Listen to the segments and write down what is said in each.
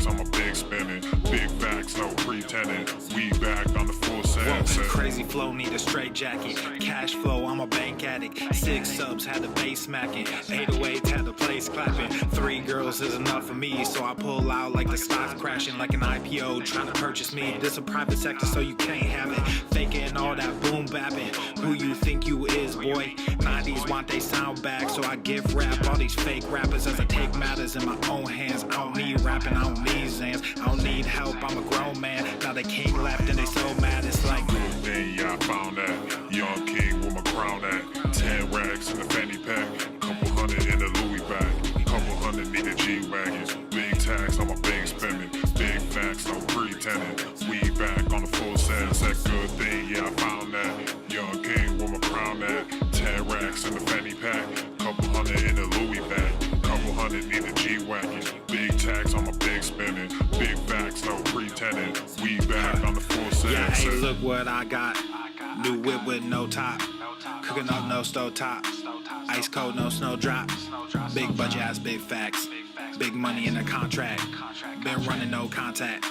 tax, I'm a big spending. Big facts, no pretending. We back on the full sense. Crazy flow, need a straight jacket. Cash flow, I'm a bank addict. 6 subs, had the bass smacking. 808s, had the place clapping. 3 girls is enough for me, so I pull out like the stock crashing. Like an IPO, trying to purchase me. This a private sector, so you can't have it. Faking all that boom bapping. Who you think you is, boy? 90s want they sound back, so I give rap all these fake rappers as I take matters in my own hands. I don't need rapping, I don't need Zans. I don't need help, I'm a grown man. Now they can't left and they so mad, it's like then yeah, I found that young king with my crown at 10 racks in the fanny pack, couple hundred in the Louis bag, couple hundred need a G-wagons. Big tax, I'm a big spending. Big facts, no pretending. We back on the full sense. That good thing, yeah, I found that young king with my crown at 10 racks in the fanny pack, couple hundred in the Louis bag, couple hundred need a G-wagons. Big tax, I'm a big spending. Big facts, no pretending. We back on the full sense. yeah, hey, look what I got. New whip with no top. Cooking up no stove top. Ice cold, no snow drop. Big budget ass, big facts. Big money in the contract. Been running no contact.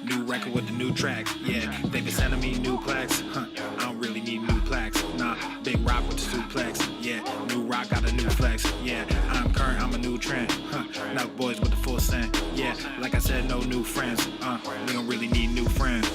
New record with the new tracks. Yeah, they been sending me new plaques. I don't really need new plaques. Nah, big rock with the suplex. Yeah, new rock got a new flex. Yeah, I'm current, I'm a new trend. Now boys with the full scent. Yeah, like I said, no new friends. We don't really need new friends.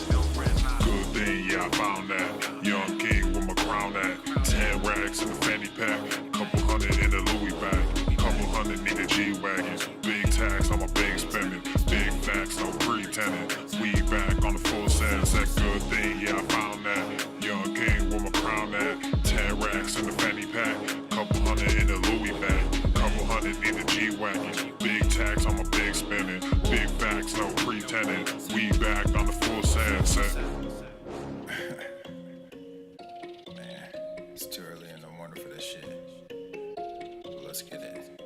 Good thing, yeah, I found that young king with my crown at 10 racks in the fanny pack, couple hundred in the Louis bag, couple hundred need a G-wagons. Big tax, I'm a big spending. Big facts, no pretending. We back on the full sense. That good thing, yeah, I found that young king with my crown at 10 racks in the fanny pack, couple hundred in the Louis bag, couple hundred need a G-wagons. Big tax, I'm a big spending. Big facts, no pretending. We back on the full sense. Man, it's too early in the morning for this shit. But let's get it.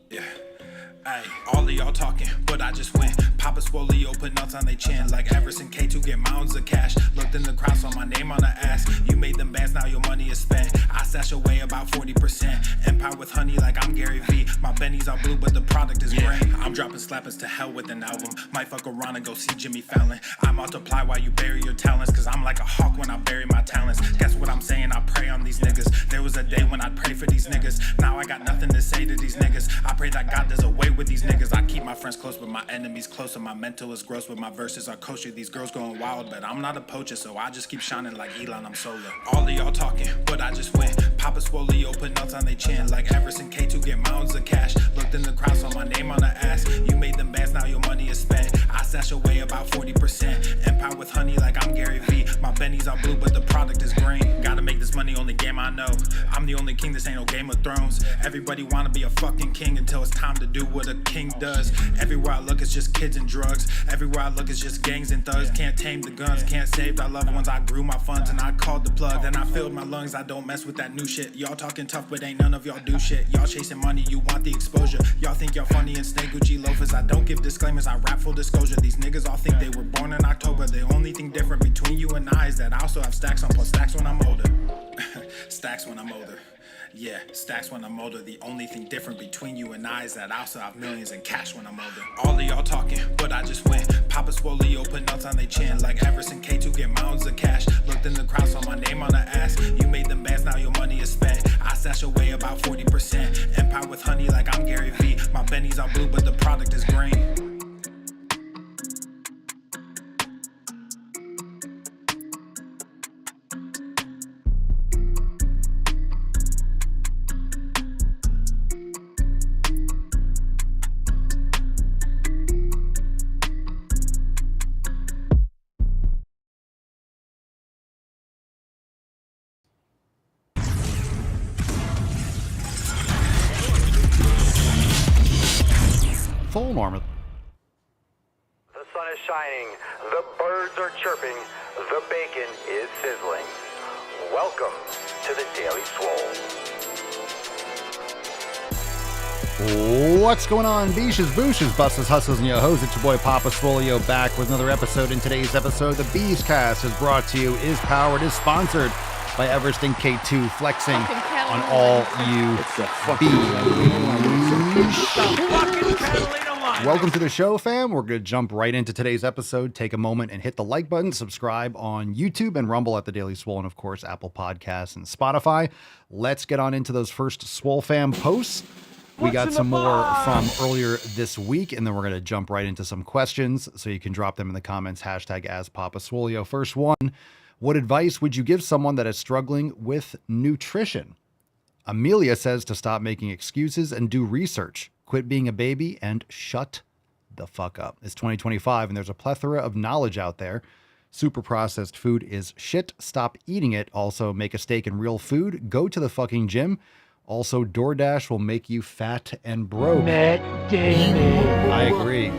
Yeah. Ay, all of y'all talking, but I just went. Papa Swole, put nuts on their chin. Like Everson K2 get mounds of cash. Looked in the crowd, saw my name on the ass. You made them bands, now your money is spent. I stash away about 40%. Empire with honey like I'm Gary V. My bennies are blue, but the product is green. I'm dropping slappers to hell with an album. Might fuck around and go see Jimmy Fallon. I multiply while you bury your talents, cause I'm like a hawk when I bury my talents. Guess what I'm saying? I pray on these niggas. There was a day when I'd pray for these niggas. Now I got nothing to say to these niggas. I pray that God does away with these niggas. I keep my friends close, but my enemies closer. My mental is gross, but my verses are kosher. These girls going wild, but I'm not a poacher, so I just keep shining like Elon, I'm solar. All of y'all talking, but I just went. Papa Swole, put nuts on their chin. Like Everson K2 get mounds of cash. Looked in the crowd, saw my name on the ass. You made them bands, now your money is spent. I stash away about 40%. Empire with honey like I'm Gary V. My bennies are blue, but the product is green. Gotta make this money, only game I know. I'm the only king, this ain't no Game of Thrones. Everybody wanna be a fucking king until it's time to do what a king does. Everywhere I look, it's just kids and drugs. Everywhere I look, it's just gangs and thugs. Can't tame the guns, can't save our loved ones. I grew my funds and I called the plug. Then I filled my lungs, I don't mess with that new shit. Y'all talking tough, but ain't none of y'all do shit. Y'all chasing money, you want the exposure. Y'all think y'all funny and snake Gucci loafers. I don't give disclaimers, I rap full disclosure. These niggas all think they were born in October. The only thing different between you and I is that I also have stacks on, plus stacks when I'm older. Stacks when I'm older. Yeah, stacks when I'm older. The only thing different between you and I is that I also have millions in cash when I'm older. All of y'all talking, but I just went. Papa Swole, put nuts on their chin. Like Everson K2 get mounds of cash. Looked in the crowd, saw my name on the ass. You made them bands, now your money is spent. I stash away about 40%. Empire with honey like I'm Gary V. My bennies are blue, but the product is green. Full normal. The sun is shining, the birds are chirping, the bacon is sizzling. Welcome to the Daily Swole. What's going on, beaches, booshes, busses, hustles, and yo-hos? It's your boy Papa Swole back with another episode. In today's episode, the Beescast is brought to you, is powered, is sponsored by Everest and K2, flexing on all you bees. fucking Catalina line. Welcome to the show, fam. We're going to jump right into today's episode. Take a moment and hit the like button. Subscribe on YouTube and Rumble at The Daily Swole, and of course, Apple Podcasts and Spotify. Let's get on into those first Swole fam posts. We got some more from earlier this week, and then we're going to jump right into some questions, so you can drop them in the comments, hashtag #AsPapaSwolio. First one, what advice would you give someone that is struggling with nutrition? Amelia says to stop making excuses and do research. Quit being a baby and shut the fuck up. It's 2025, and there's a plethora of knowledge out there. Super processed food is shit. Stop eating it. Also, make a steak in real food. Go to the fucking gym. Also, DoorDash will make you fat and broke. Matt Damon. I agree.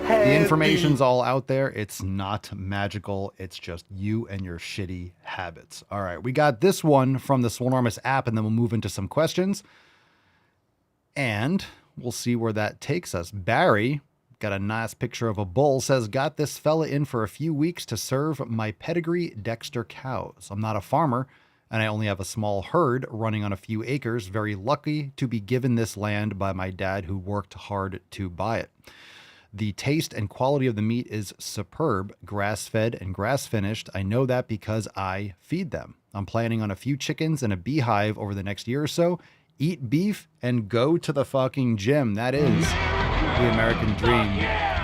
The information's all out there. It's not magical. It's just you and your shitty habits. All right, we got this one from the Swolenormous app, and then we'll move into some questions. And we'll see where that takes us. Barry got a nice picture of a bull, says, got this fella in for a few weeks to serve my pedigree Dexter cows. I'm not a farmer, and I only have a small herd running on a few acres. Very lucky to be given this land by my dad, who worked hard to buy it. The taste and quality of the meat is superb, grass-fed and grass-finished. I know that because I feed them. I'm planning on a few chickens and a beehive over the next year or so. Eat beef and go to the fucking gym. That is the American dream.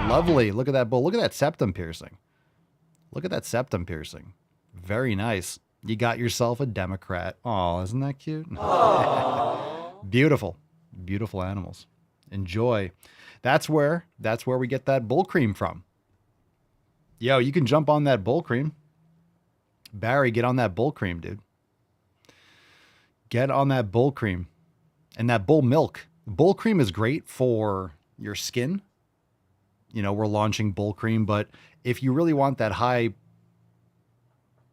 Lovely. Look at that bull. Look at that septum piercing. Look at that septum piercing. Very nice. You got yourself a Democrat. Oh, isn't that cute? Beautiful. Beautiful animals. Enjoy. That's where we get that bull cream from. Yo, you can jump on that bull cream. Barry, get on that bull cream, dude. Get on that bull cream. And that bull milk. Bull cream is great for your skin. You know, we're launching bull cream, but if you really want that high,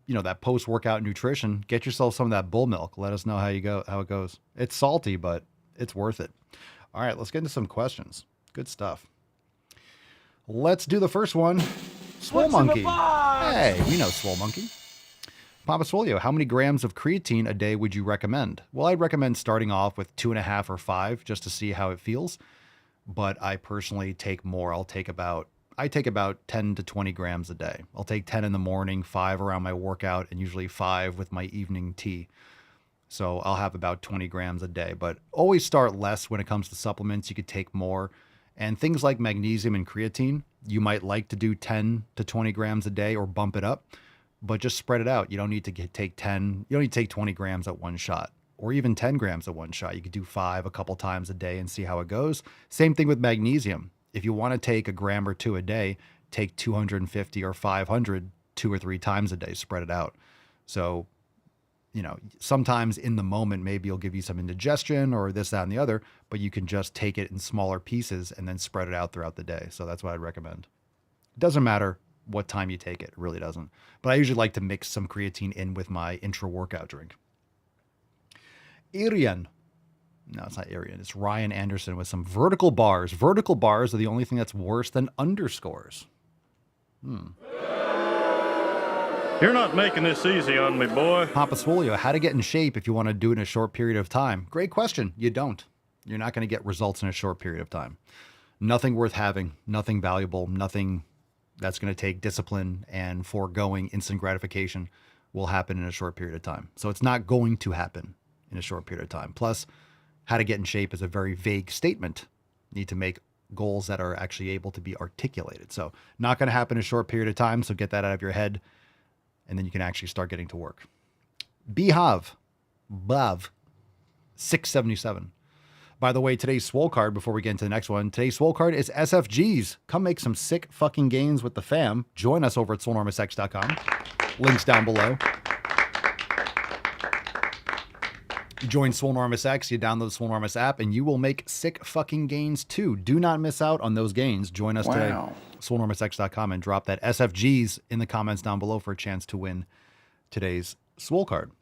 you know, that post-workout nutrition, get yourself some of that bull milk. Let us know how it goes. It's salty, but it's worth it. All right, let's get into some questions. Good stuff. Let's do the first one. Swole Monkey. Hey, we know Swole Monkey. Papa Swolio, how many grams of creatine a day would you recommend? Well, I'd recommend starting off with 2.5 or 5 just to see how it feels. But I personally take more. I take about 10 to 20 grams a day. I'll take 10 in the morning, 5 around my workout, and usually 5 with my evening tea. So I'll have about 20 grams a day, but always start less when it comes to supplements. You could take more. And things like magnesium and creatine, you might like to do 10 to 20 grams a day or bump it up, but just spread it out. You don't need to take 20 grams at one shot, or even 10 grams at one shot. You could do 5 a couple times a day and see how it goes. Same thing with magnesium. If you want to take a gram or 2 a day, take 250 or 500 2 or 3 times a day, spread it out. So, you know, sometimes in the moment, maybe it'll give you some indigestion or this, that, and the other, but you can just take it in smaller pieces and then spread it out throughout the day. So that's what I'd recommend. It doesn't matter what time you take it. It really doesn't. But I usually like to mix some creatine in with my intra-workout drink. Irian. No, it's not Irian. It's Ryan Anderson with some vertical bars. Vertical bars are the only thing that's worse than underscores. You're not making this easy on me, boy. Papa Swolio, how to get in shape if you want to do it in a short period of time? Great question. You don't. You're not going to get results in a short period of time. Nothing worth having, nothing valuable, nothing that's going to take discipline and foregoing instant gratification will happen in a short period of time. So it's not going to happen in a short period of time. Plus, how to get in shape is a very vague statement. You need to make goals that are actually able to be articulated. So not going to happen in a short period of time. So get that out of your head. And then you can actually start getting to work. Behav, 677. By the way, today's Swole card, before we get into the next one, today's Swole card is SFGs. Come make some sick fucking gains with the fam. Join us over at SwoleNormousX.com. Links down below. You join Swolenormous X, you download the Swolenormous app, and you will make sick fucking gains too. Do not miss out on those gains. Join us today, SwoleNormousX.com, and drop that SFGs in the comments down below for a chance to win today's Swole card.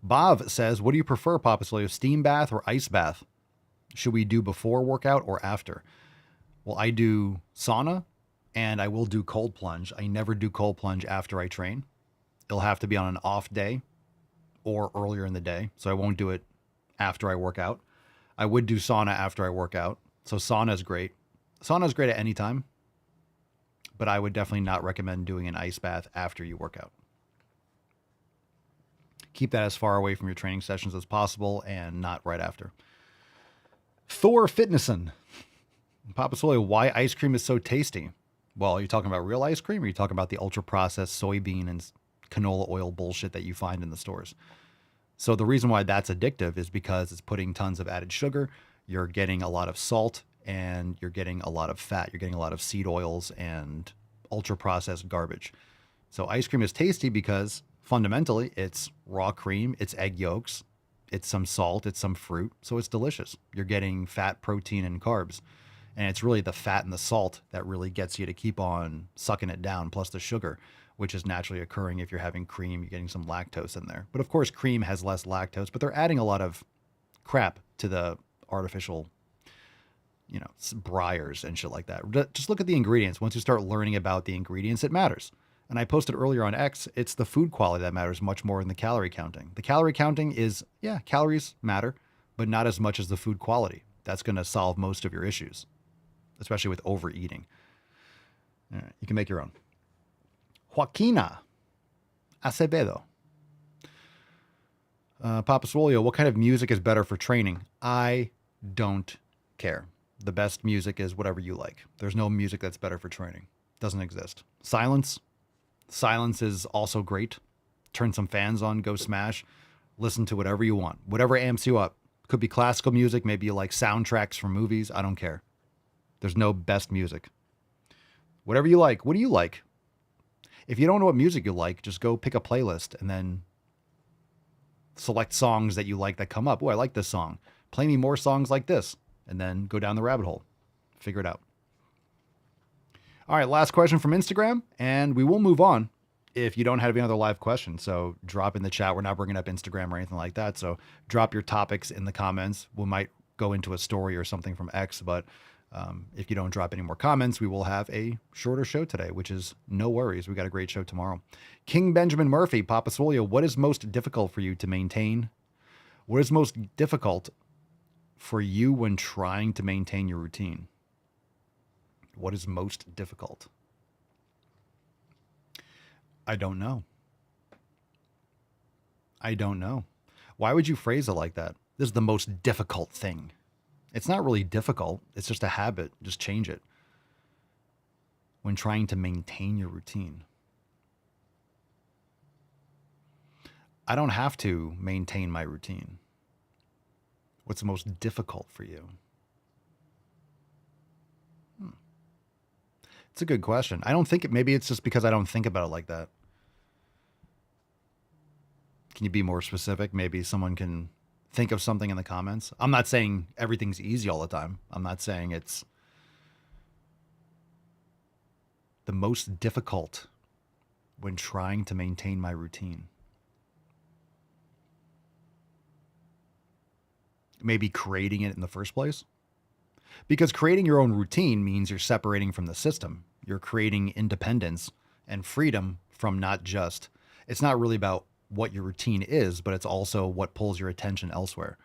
Bob says, what do you prefer, Papa Swolio, steam bath or ice bath? Should we do before workout or after? Well, I do sauna, and I will do cold plunge. I never do cold plunge after I train. It'll have to be on an off day or earlier in the day. So I won't do it after I work out. I would do sauna after I work out. So sauna is great. Sauna is great at any time, but I would definitely not recommend doing an ice bath after you work out. Keep that as far away from your training sessions as possible and not right after. Thor Fitnesson. Papa Swole, why ice cream is so tasty? Well, are you talking about real ice cream or are you talking about the ultra processed soybean and canola oil bullshit that you find in the stores? So the reason why that's addictive is because it's putting tons of added sugar. You're getting a lot of salt and you're getting a lot of fat. You're getting a lot of seed oils and ultra processed garbage. So ice cream is tasty because fundamentally it's raw cream, it's egg yolks, it's some salt, it's some fruit. So it's delicious. You're getting fat, protein, and carbs. And it's really the fat and the salt that really gets you to keep on sucking it down, plus the sugar, which is naturally occurring if you're having cream, you're getting some lactose in there. But of course, cream has less lactose, but they're adding a lot of crap to the artificial, briars and shit like that. Just look at the ingredients. Once you start learning about the ingredients, it matters. And I posted earlier on X, it's the food quality that matters much more than the calorie counting. The calorie counting is, calories matter, but not as much as the food quality. That's going to solve most of your issues, especially with overeating. All right, you can make your own. Joaquina Acevedo. Papa Swolio, what kind of music is better for training? I don't care. The best music is whatever you like. There's no music that's better for training. Doesn't exist. Silence is also great. Turn some fans on, go smash. Listen to whatever you want. Whatever amps you up. Could be classical music. Maybe you like soundtracks from movies. I don't care. There's no best music. Whatever you like. What do you like? If you don't know what music you like, just go pick a playlist and then select songs that you like that come up. Oh, I like this song. Play me more songs like this. And then go down the rabbit hole. Figure it out. All right, last question from Instagram, and we will move on if you don't have any other live questions. So drop in the chat. We're not bringing up Instagram or anything like that. So drop your topics in the comments. We might go into a story or something from X, but if you don't drop any more comments, we will have a shorter show today, which is no worries. We got a great show tomorrow. King Benjamin Murphy, Papa Swolio, what is most difficult for you to maintain? What is most difficult for you when trying to maintain your routine? What is most difficult? I don't know. I don't know. Why would you phrase it like that? This is the most difficult thing. It's not really difficult. It's just a habit. Just change it. When trying to maintain your routine. I don't have to maintain my routine. What's the most difficult for you? It's a good question. I don't think maybe it's just because I don't think about it like that. Can you be more specific? Maybe someone can think of something in the comments. I'm not saying everything's easy all the time. I'm not saying it's the most difficult when trying to maintain my routine. Maybe creating it in the first place. Because creating your own routine means you're separating from the system. You're creating independence and freedom from it's not really about what your routine is, but it's also what pulls your attention elsewhere.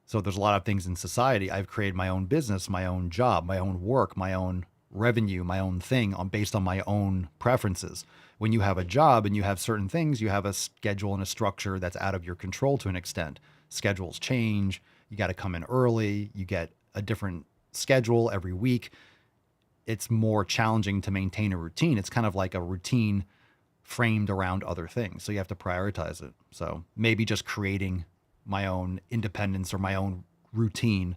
So there's a lot of things in society. I've created my own business, my own job, my own work, my own revenue, my own thing based on my own preferences. When you have a job and you have certain things, you have a schedule and a structure that's out of your control to an extent. Schedules change. You got to come in early. You get a different schedule every week. It's more challenging to maintain a routine. It's kind of like a routine framed around other things. So you have to prioritize it. So maybe just creating my own independence or my own routine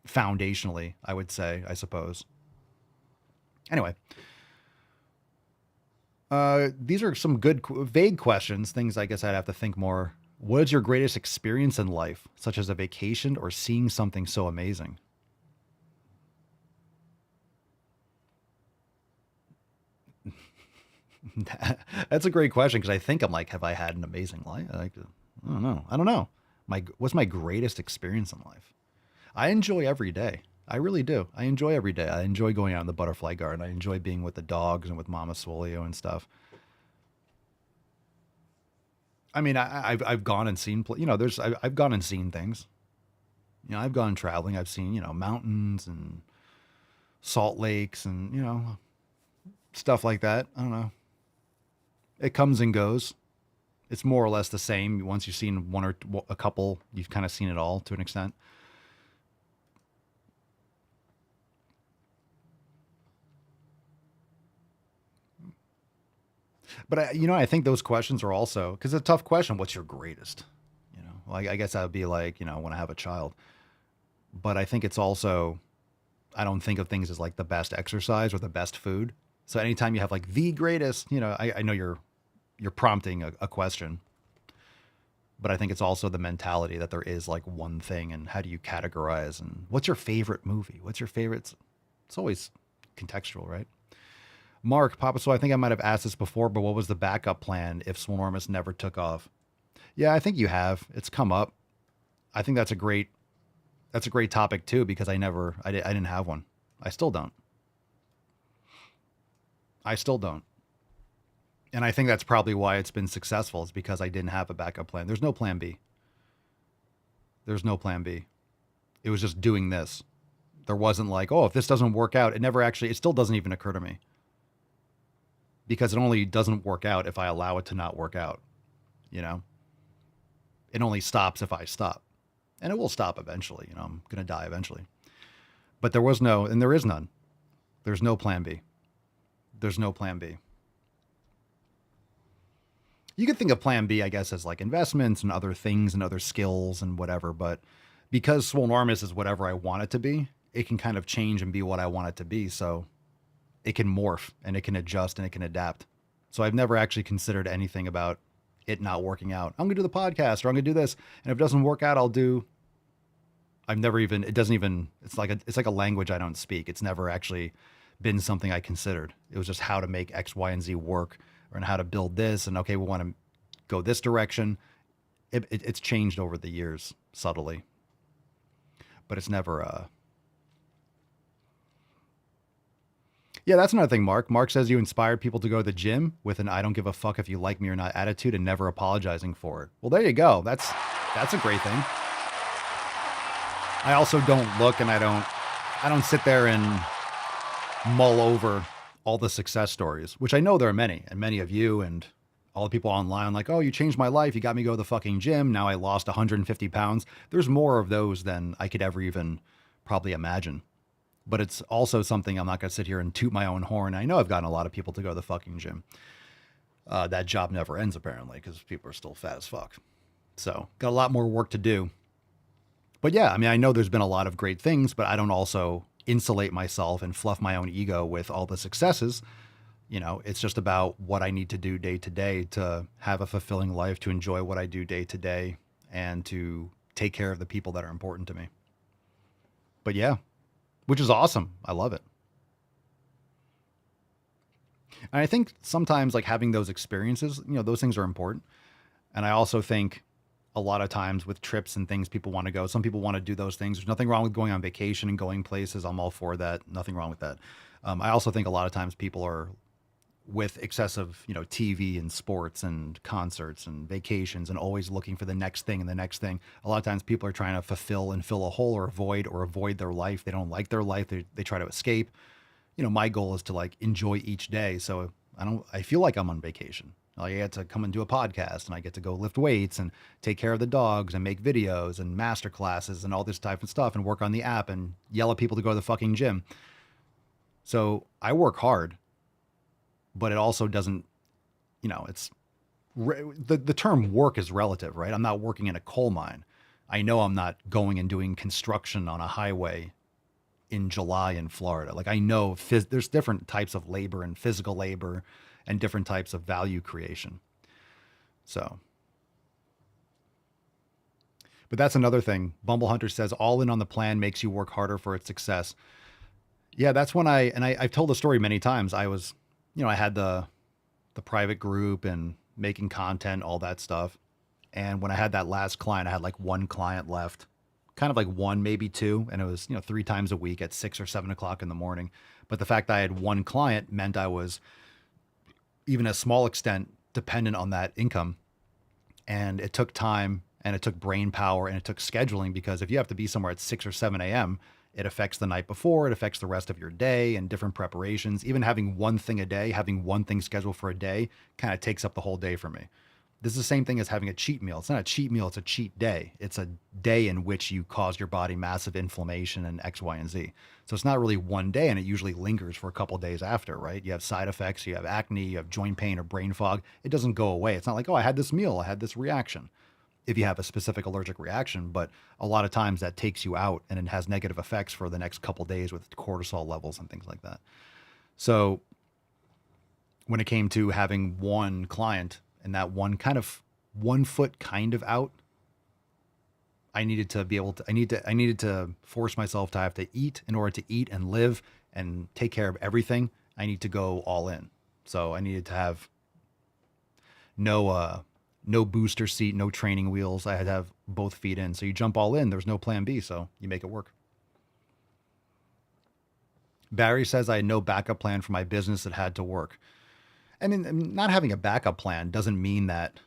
foundationally, I would say, I suppose. Anyway, these are some good vague questions, things I guess I'd have to think more. What is your greatest experience in life, such as a vacation or seeing something so amazing? That's a great question because I think I'm like, have I had an amazing life? I don't know. What's my greatest experience in life? I enjoy every day. I really do. I enjoy every day. I enjoy going out in the butterfly garden. I enjoy being with the dogs and with Mama Swolio and stuff. I mean, I've gone and seen, I've gone and seen things. I've gone traveling. I've seen, mountains and salt lakes and, stuff like that. I don't know. It comes and goes. It's more or less the same. Once you've seen one or a couple, you've kind of seen it all to an extent. But I think those questions are also, because it's a tough question. What's your greatest? Well, I guess that would be like, when I have a child. But I think it's also, I don't think of things as like the best exercise or the best food. So anytime you have like the greatest, I know you're prompting a question, but I think it's also the mentality that there is like one thing, and how do you categorize, and what's your favorite movie? What's your favorite? It's always contextual, right? Mark, Papa, so I think I might have asked this before, but what was the backup plan if Swolenormous never took off? Yeah, I think you have. It's come up. I think that's a great topic too, because I didn't have one. I still don't. And I think that's probably why it's been successful, is because I didn't have a backup plan. There's no plan B. It was just doing this. There wasn't like, oh, if this doesn't work out, it still doesn't even occur to me. Because it only doesn't work out if I allow it to not work out. It only stops if I stop. And it will stop eventually. I'm going to die eventually. But there is none. There's no plan B. You could think of plan B, I guess, as like investments and other things and other skills and whatever. But because Swolenormous is whatever I want it to be, it can kind of change and be what I want it to be. So it can morph and it can adjust and it can adapt. So I've never actually considered anything about it not working out. I'm going to do the podcast, or I'm going to do this. And if it doesn't work out, it's like a language I don't speak. It's never actually been something I considered. It was just how to make X, Y, and Z work, and how to build this. And okay, we want to go this direction. It's changed over the years subtly, but it's never, yeah, that's another thing, Mark. Mark says you inspired people to go to the gym with an "I don't give a fuck if you like me or not" attitude, and never apologizing for it. Well, there you go. That's a great thing. I also don't look, and I don't sit there and mull over all the success stories, which I know there are many, and many of you and all the people online like, oh, you changed my life. You got me to go to the fucking gym. Now I lost 150 pounds. There's more of those than I could ever even probably imagine. But it's also something I'm not going to sit here and toot my own horn. I know I've gotten a lot of people to go to the fucking gym. That job never ends, apparently, because people are still fat as fuck. So got a lot more work to do. But yeah, I mean, I know there's been a lot of great things, but I don't also insulate myself and fluff my own ego with all the successes. It's just about what I need to do day to day to have a fulfilling life, to enjoy what I do day to day, and to take care of the people that are important to me. But yeah, which is awesome. I love it. And I think sometimes like having those experiences, those things are important. And I also think a lot of times with trips and things people want to go, some people want to do those things. There's nothing wrong with going on vacation and going places. I'm all for that. Nothing wrong with that. I also think a lot of times people are with excessive, TV and sports and concerts and vacations and always looking for the next thing and the next thing. A lot of times people are trying to fulfill and fill a hole or avoid their life. They don't like their life. They try to escape. My goal is to like enjoy each day. So I feel like I'm on vacation. I get to come and do a podcast, and I get to go lift weights and take care of the dogs and make videos and master classes and all this type of stuff and work on the app and yell at people to go to the fucking gym. So I work hard, but it also doesn't, it's the term work is relative, right? I'm not working in a coal mine. I know I'm not going and doing construction on a highway in July in Florida. Like I know there's different types of labor and physical labor and different types of value creation. So, but that's another thing. Bumble Hunter says all in on the plan makes you work harder for its success. Yeah, that's when I've told the story many times. I was, I had the private group and making content, all that stuff. And when I had that last client, I had like one client left, kind of like one, maybe two. And it was, 3 times a week at 6 or 7 o'clock in the morning. But the fact that I had one client meant I was, even a small extent, dependent on that income. And it took time and it took brain power and it took scheduling, because if you have to be somewhere at 6 or 7 a.m., it affects the night before, it affects the rest of your day and different preparations. Even having one thing a day, having one thing scheduled for a day kind of takes up the whole day for me. This is the same thing as having a cheat meal. It's not a cheat meal, it's a cheat day. It's a day in which you cause your body massive inflammation and X, Y, and Z. So it's not really one day, and it usually lingers for a couple of days after, right? You have side effects, you have acne, you have joint pain or brain fog. It doesn't go away. It's not like, oh, I had this meal, I had this reaction. If you have a specific allergic reaction, but a lot of times that takes you out and it has negative effects for the next couple of days with cortisol levels and things like that. So when it came to having one client and that one kind of 1 foot kind of out, I needed to be able to, I needed to force myself to have to eat in order to eat and live and take care of everything. I need to go all in. So I needed to have no booster seat, no training wheels. I had to have both feet in. So you jump all in. There's no plan B. So you make it work. Barry says I had no backup plan for my business that had to work. I mean, not having a backup plan doesn't mean that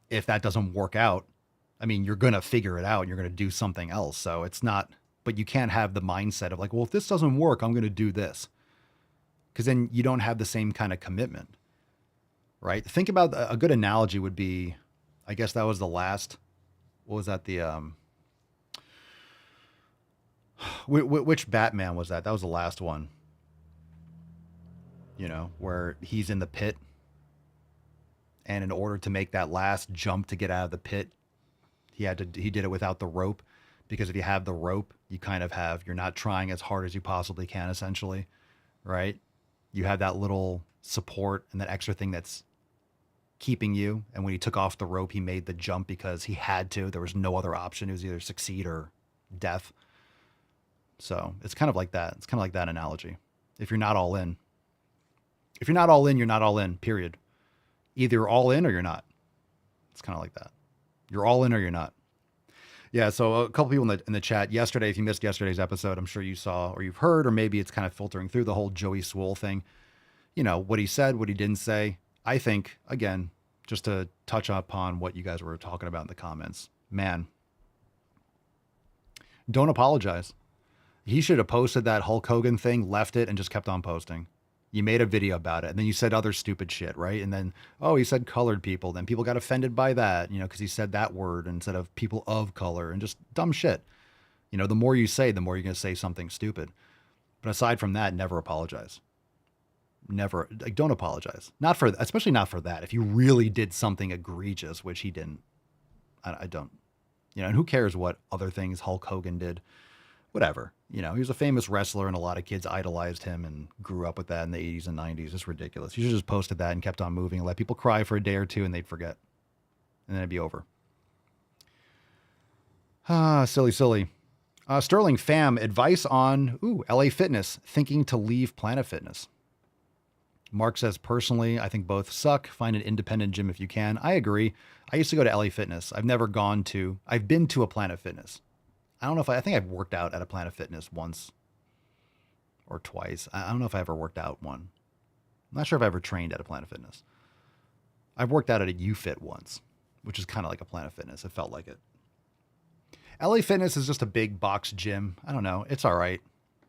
if that doesn't work out, I mean, you're going to figure it out and you're going to do something else. So it's not, but you can't have the mindset of like, well, if this doesn't work, I'm going to do this. Because then you don't have the same kind of commitment. Right? Think about a good analogy would be, I guess that was the last, what was that? Which Batman was that? That was the last one, you know, where he's in the pit. And in order to make that last jump to get out of the pit, he did it without the rope, because if you have the rope, you kind of you're not trying as hard as you possibly can, essentially. Right? You have that little support and that extra thing that's keeping you. And when he took off the rope, he made the jump because he had to. There was no other option. It was either succeed or death. So it's kind of like that. It's kind of like that analogy. If you're not all in, you're not all in, period. Either you're all in or you're not. It's kind of like that. You're all in or you're not. Yeah. So a couple people in the chat yesterday, if you missed yesterday's episode, I'm sure you saw, or you've heard, or maybe it's kind of filtering through the whole Joey Swole thing. You know, what he said, what he didn't say. I think, again, just to touch upon what you guys were talking about in the comments, man, don't apologize. He should have posted that Hulk Hogan thing, left it, and just kept on posting. You made a video about it, and then you said other stupid shit, right? And then, oh, he said colored people. Then people got offended by that, you know, because he said that word instead of people of color, and just dumb shit. You know, the more you say, the more you're going to say something stupid. But aside from that, never apologize. Never, like, don't apologize. Especially not for that. If you really did something egregious, which he didn't, I don't, you know, and who cares what other things Hulk Hogan did, whatever, you know, he was a famous wrestler and a lot of kids idolized him and grew up with that in the 80s and 90s. It's ridiculous. You should just posted that and kept on moving and let people cry for a day or two and they'd forget and then it'd be over. Silly. Sterling fam, advice on, LA Fitness, thinking to leave Planet Fitness. Mark says, personally, I think both suck. Find an independent gym if you can. I agree. I used to go to LA Fitness. I've been to a Planet Fitness. I don't know I think I've worked out at a Planet Fitness once or twice. I don't know if I ever worked out one. I'm not sure if I ever trained at a Planet Fitness. I've worked out at a UFit once, which is kind of like a Planet Fitness. It felt like it. LA Fitness is just a big box gym. I don't know. It's all right.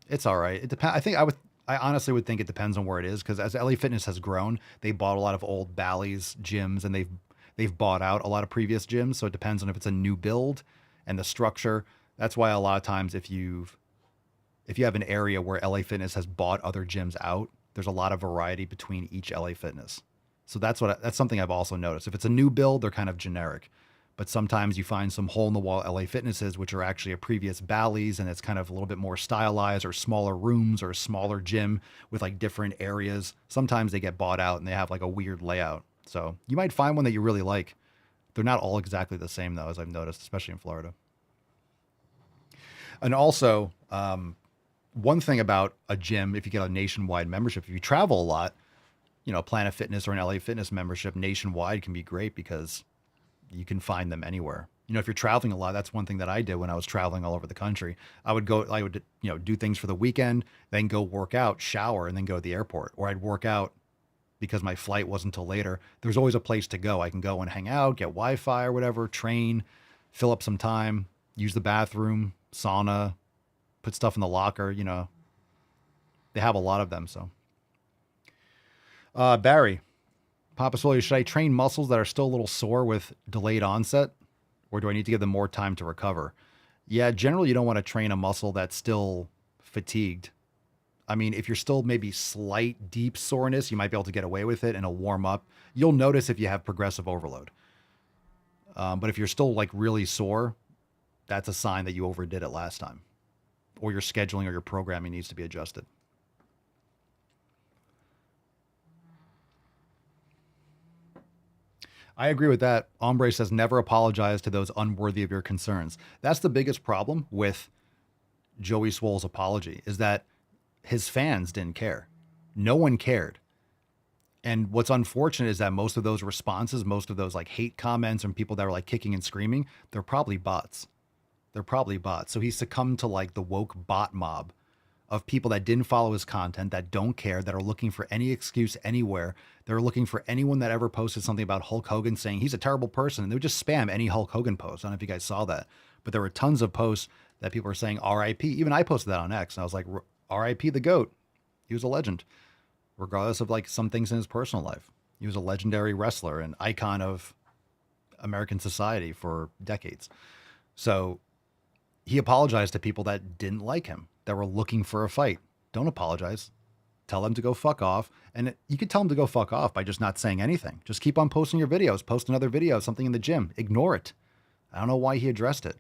It depends. I honestly would think it depends on where it is, because as LA Fitness has grown, they bought a lot of old Bally's gyms and they've bought out a lot of previous gyms. So it depends on if it's a new build and the structure. That's why a lot of times if you have an area where LA Fitness has bought other gyms out, there's a lot of variety between each LA Fitness. So that's something I've also noticed. If it's a new build, they're kind of generic. But sometimes you find some hole-in-the-wall LA Fitnesses, which are actually a previous Bally's, and it's kind of a little bit more stylized, or smaller rooms, or a smaller gym with like different areas. Sometimes they get bought out and they have like a weird layout. So you might find one that you really like. They're not all exactly the same though, as I've noticed, especially in Florida. And also, one thing about a gym, if you get a nationwide membership, if you travel a lot, you know, Planet Fitness or an LA Fitness membership nationwide can be great because you can find them anywhere. You know, if you're traveling a lot, that's one thing that I did when I was traveling all over the country. I would, do things for the weekend, then go work out, shower, and then go to the airport. Or I'd work out because my flight wasn't till later. There's always a place to go. I can go and hang out, get Wi-Fi or whatever, train, fill up some time, use the bathroom, sauna, put stuff in the locker, you know. They have a lot of them, so. Barry, Papa Swole, should I train muscles that are still a little sore with delayed onset? Or do I need to give them more time to recover? Yeah, generally you don't want to train a muscle that's still fatigued. I mean, if you're still maybe slight deep soreness, you might be able to get away with it and it'll warm up. You'll notice if you have progressive overload. But if you're still like really sore, that's a sign that you overdid it last time. Or your scheduling or your programming needs to be adjusted. I agree with that. Ombre says never apologize to those unworthy of your concerns. That's the biggest problem with Joey Swole's apology, is that his fans didn't care. No one cared. And what's unfortunate is that most of those responses, most of those like hate comments and people that were like kicking and screaming, they're probably bots. They're probably bots. So he succumbed to like the woke bot mob of people that didn't follow his content, that don't care, that are looking for any excuse anywhere. They're looking for anyone that ever posted something about Hulk Hogan saying he's a terrible person. And they would just spam any Hulk Hogan post. I don't know if you guys saw that, but there were tons of posts that people were saying RIP. Even I posted that on X and I was like, RIP the GOAT. He was a legend, regardless of like some things in his personal life. He was a legendary wrestler, an icon of American society for decades. So he apologized to people that didn't like him, that were looking for a fight. Don't apologize. Tell them to go fuck off. And you could tell them to go fuck off by just not saying anything. Just keep on posting your videos. Post another video, something in the gym. Ignore it. I don't know why he addressed it.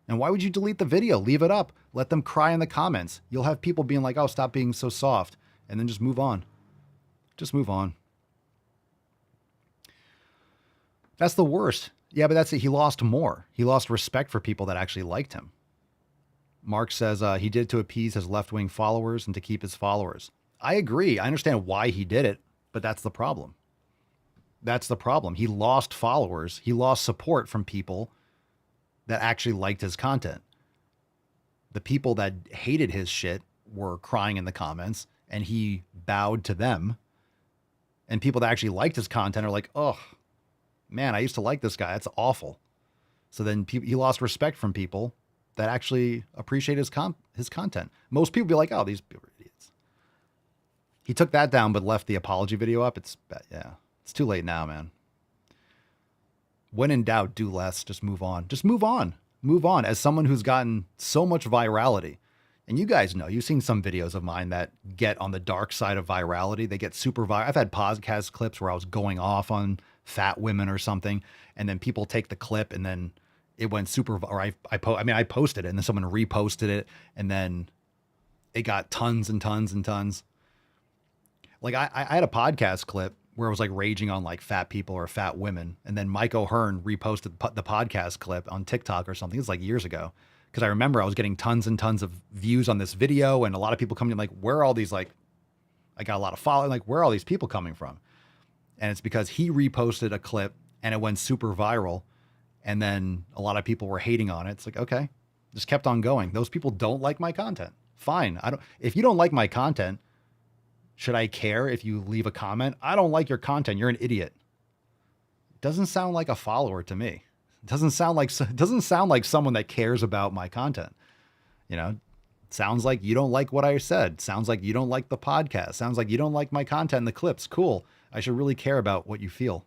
And why would you delete the video? Leave it up. Let them cry in the comments. You'll have people being like, oh, stop being so soft. And then just move on. Just move on. That's the worst. Yeah, but that's it. He lost more. He lost respect for people that actually liked him. Mark says he did it to appease his left-wing followers and to keep his followers. I agree. I understand why he did it, but that's the problem. That's the problem. He lost followers. He lost support from people that actually liked his content. The people that hated his shit were crying in the comments, and he bowed to them. And people that actually liked his content are like, oh, man, I used to like this guy. That's awful. So then he lost respect from people that actually appreciate his content. Most people be like, oh, these people are idiots. He took that down, but left the apology video up. It's too late now, man. When in doubt, do less. Just move on. Just move on. Move on. As someone who's gotten so much virality, and you guys know, you've seen some videos of mine that get on the dark side of virality. They get super viral. I've had podcast clips where I was going off on fat women or something, and then people take the clip and then it went super, or I posted it and then someone reposted it and then it got tons and tons and tons. Like I had a podcast clip where I was like raging on like fat people or fat women. And then Mike O'Hearn reposted the podcast clip on TikTok or something. It's like years ago. Cause I remember I was getting tons and tons of views on this video and a lot of people coming in like, where are all these, like, I got a lot of following, like, where are all these people coming from? And it's because he reposted a clip and it went super viral. And then a lot of people were hating on it. It's like, okay, just kept on going. Those people don't like my content. Fine. If you don't like my content, should I care if you leave a comment? I don't like your content. You're an idiot. Doesn't sound like a follower to me. It doesn't sound like someone that cares about my content. You know, sounds like you don't like what I said. Sounds like you don't like the podcast. Sounds like you don't like my content in the clips. Cool. I should really care about what you feel.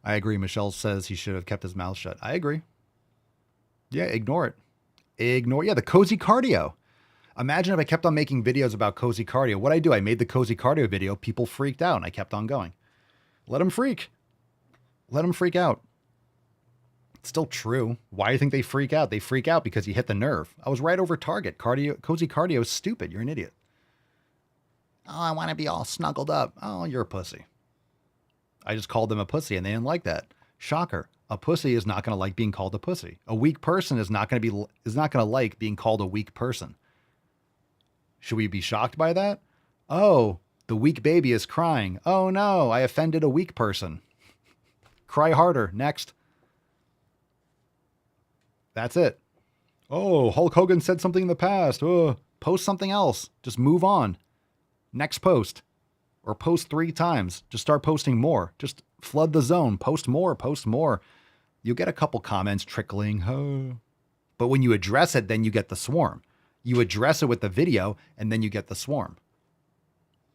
I agree. Michelle says he should have kept his mouth shut. I agree. Yeah, ignore it. Yeah, the cozy cardio. Imagine if I kept on making videos about cozy cardio. What I do, I made the cozy cardio video. People freaked out and I kept on going. Let them freak. Let them freak out. It's still true. Why do you think they freak out? They freak out because you hit the nerve. I was right over target. Cozy cardio is stupid. You're an idiot. Oh, I want to be all snuggled up. Oh, you're a pussy. I just called them a pussy and they didn't like that. Shocker. A pussy is not going to like being called a pussy. A weak person is not going to like being called a weak person. Should we be shocked by that? Oh, the weak baby is crying. Oh no, I offended a weak person. Cry harder. Next. That's it. Oh, Hulk Hogan said something in the past. Oh, Post something else. Just move on. Next post. Or post 3 times. Just start posting more. Just flood the zone. Post more. Post more. You'll get a couple comments trickling. Oh. But when you address it, then you get the swarm. You address it with the video, and then you get the swarm.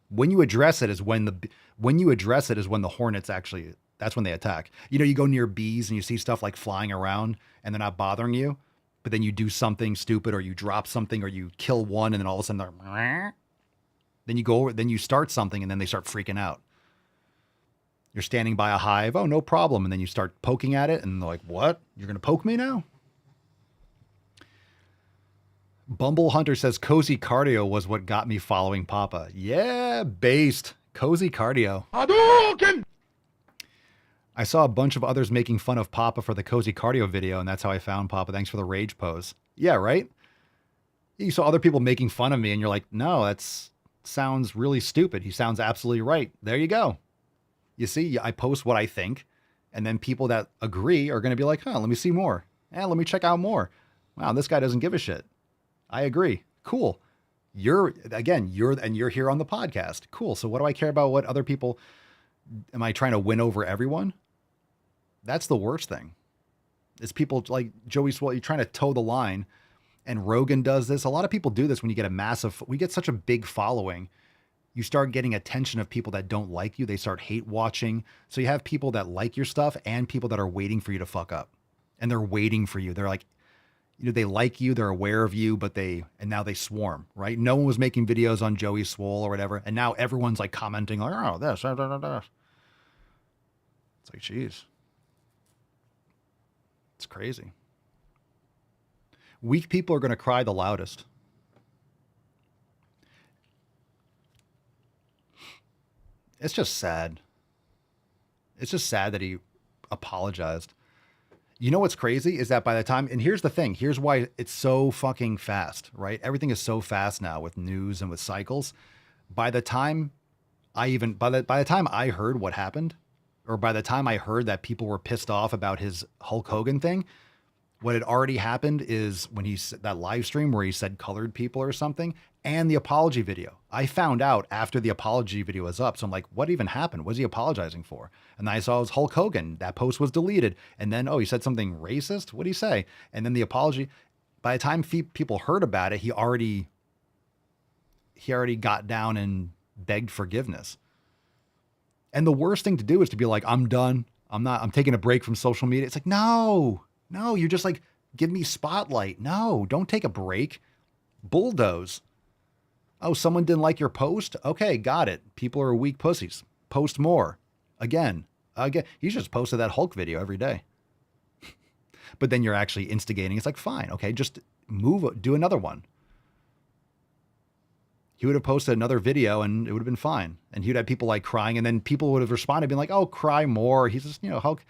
When you address it is when the hornets actually, that's when they attack. You know, you go near bees and you see stuff like flying around and they're not bothering you, but then you do something stupid or you drop something or you kill one and then all of a sudden they're, then you go over, then you start something and then they start freaking out. You're standing by a hive. Oh, no problem. And then you start poking at it and they're like, what? You're going to poke me now? Bumble Hunter says cozy cardio was what got me following Papa. Yeah, based. Cozy cardio. Hadouken! I saw a bunch of others making fun of Papa for the cozy cardio video, and that's how I found Papa. Thanks for the rage pose. Yeah, right? You saw other people making fun of me, and you're like, no, that sounds really stupid. He sounds absolutely right. There you go. You see, I post what I think, and then people that agree are going to be like, let me see more. Let me check out more. Wow, this guy doesn't give a shit. I agree. Cool. You're here on the podcast. Cool. So what do I care about what other people, am I trying to win over everyone? That's the worst thing. It's people like Joey Swole, you're trying to toe the line, and Rogan does this. A lot of people do this when you get we get such a big following. You start getting attention of people that don't like you. They start hate watching. So you have people that like your stuff and people that are waiting for you to fuck up, and they're waiting for you. They're like, they like you, they're aware of you, and now they swarm, right? No one was making videos on Joey Swole or whatever. And now everyone's like commenting like, oh, this. It's like, geez. It's crazy. Weak people are going to cry the loudest. It's just sad. It's just sad that he apologized. You know what's crazy is that by the time, and here's the thing, here's why it's so fucking fast, right? Everything is so fast now with news and with cycles. By the time I heard what happened, or by the time I heard that people were pissed off about his Hulk Hogan thing, what had already happened is when he said that live stream where he said colored people or something, and the apology video. I found out after the apology video was up. So I'm like, what even happened? What was he apologizing for? And then I saw it was Hulk Hogan. That post was deleted. And then, he said something racist. What did he say? And then the apology, by the time people heard about it, he already got down and begged forgiveness. And the worst thing to do is to be like, I'm done. I'm taking a break from social media. It's like, no, you're just like, give me spotlight. No, don't take a break. Bulldoze. Oh, someone didn't like your post? Okay, got it. People are weak pussies. Post more. Again. You just posted that Hulk video every day. But then you're actually instigating. It's like, fine, okay, just do another one. He would have posted another video and it would have been fine. And he would have people like crying, and then people would have responded being like, oh, cry more. He's just, Hulk,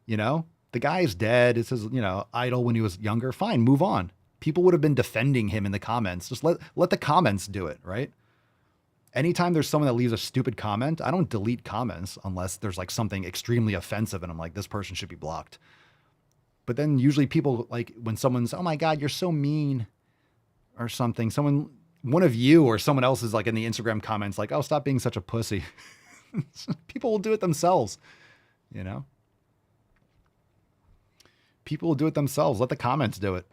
the guy's dead. It's his, idol when he was younger. Fine, move on. People would have been defending him in the comments. Just let the comments do it, right? Anytime there's someone that leaves a stupid comment, I don't delete comments unless there's like something extremely offensive and I'm like, this person should be blocked. But then usually people, like when someone's, oh my God, you're so mean or something. One of you or someone else is like in the Instagram comments like, oh, stop being such a pussy. People will do it themselves, People will do it themselves. Let the comments do it.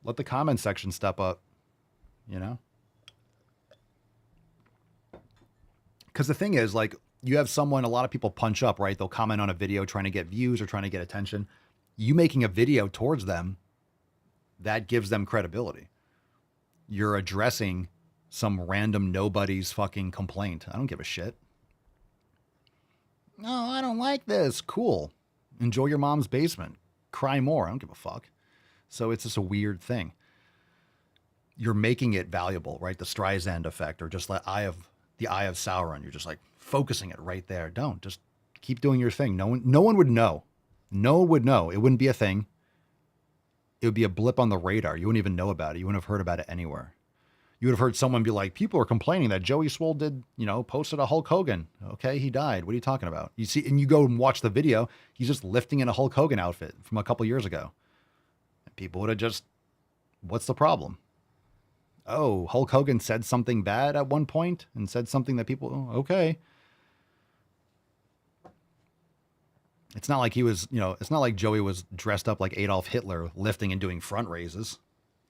Let the comment section step up, Because the thing is, like, you have a lot of people punch up, right? They'll comment on a video trying to get views or trying to get attention. You making a video towards them, that gives them credibility. You're addressing some random nobody's fucking complaint. I don't give a shit. No, I don't like this. Cool. Enjoy your mom's basement. Cry more. I don't give a fuck. So it's just a weird thing. You're making it valuable, right? The Streisand effect, or just the eye of Sauron. You're just like focusing it right there. Don't, just keep doing your thing. No one would know. No one would know. It wouldn't be a thing. It would be a blip on the radar. You wouldn't even know about it. You wouldn't have heard about it anywhere. You would have heard someone be like, people are complaining that Joey Swole posted a Hulk Hogan. Okay, he died. What are you talking about? You see, and you go and watch the video. He's just lifting in a Hulk Hogan outfit from a couple years ago. People would have just, what's the problem? Oh, Hulk Hogan said something bad at one point and said something that people, oh, okay. It's not like he was, it's not like Joey was dressed up like Adolf Hitler lifting and doing front raises.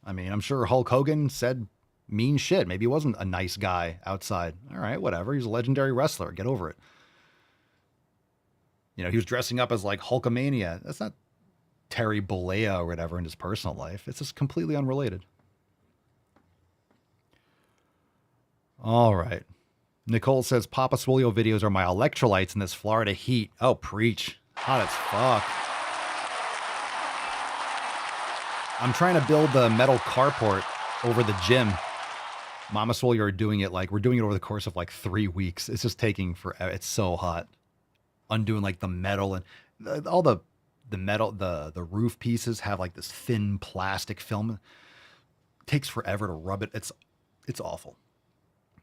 I mean, I'm sure Hulk Hogan said mean shit. Maybe he wasn't a nice guy outside. All right, whatever. He's a legendary wrestler. Get over it. He was dressing up as like Hulkamania. That's not Terry Bollea or whatever in his personal life. It's just completely unrelated. All right. Nicole says, Papa Swolio videos are my electrolytes in this Florida heat. Oh, preach. Hot as fuck. I'm trying to build the metal carport over the gym. Mama Swolio are doing it we're doing it over the course of 3 weeks. It's just taking forever. It's so hot. Undoing the metal and all the metal, the roof pieces have this thin plastic film. It takes forever to rub it. It's awful.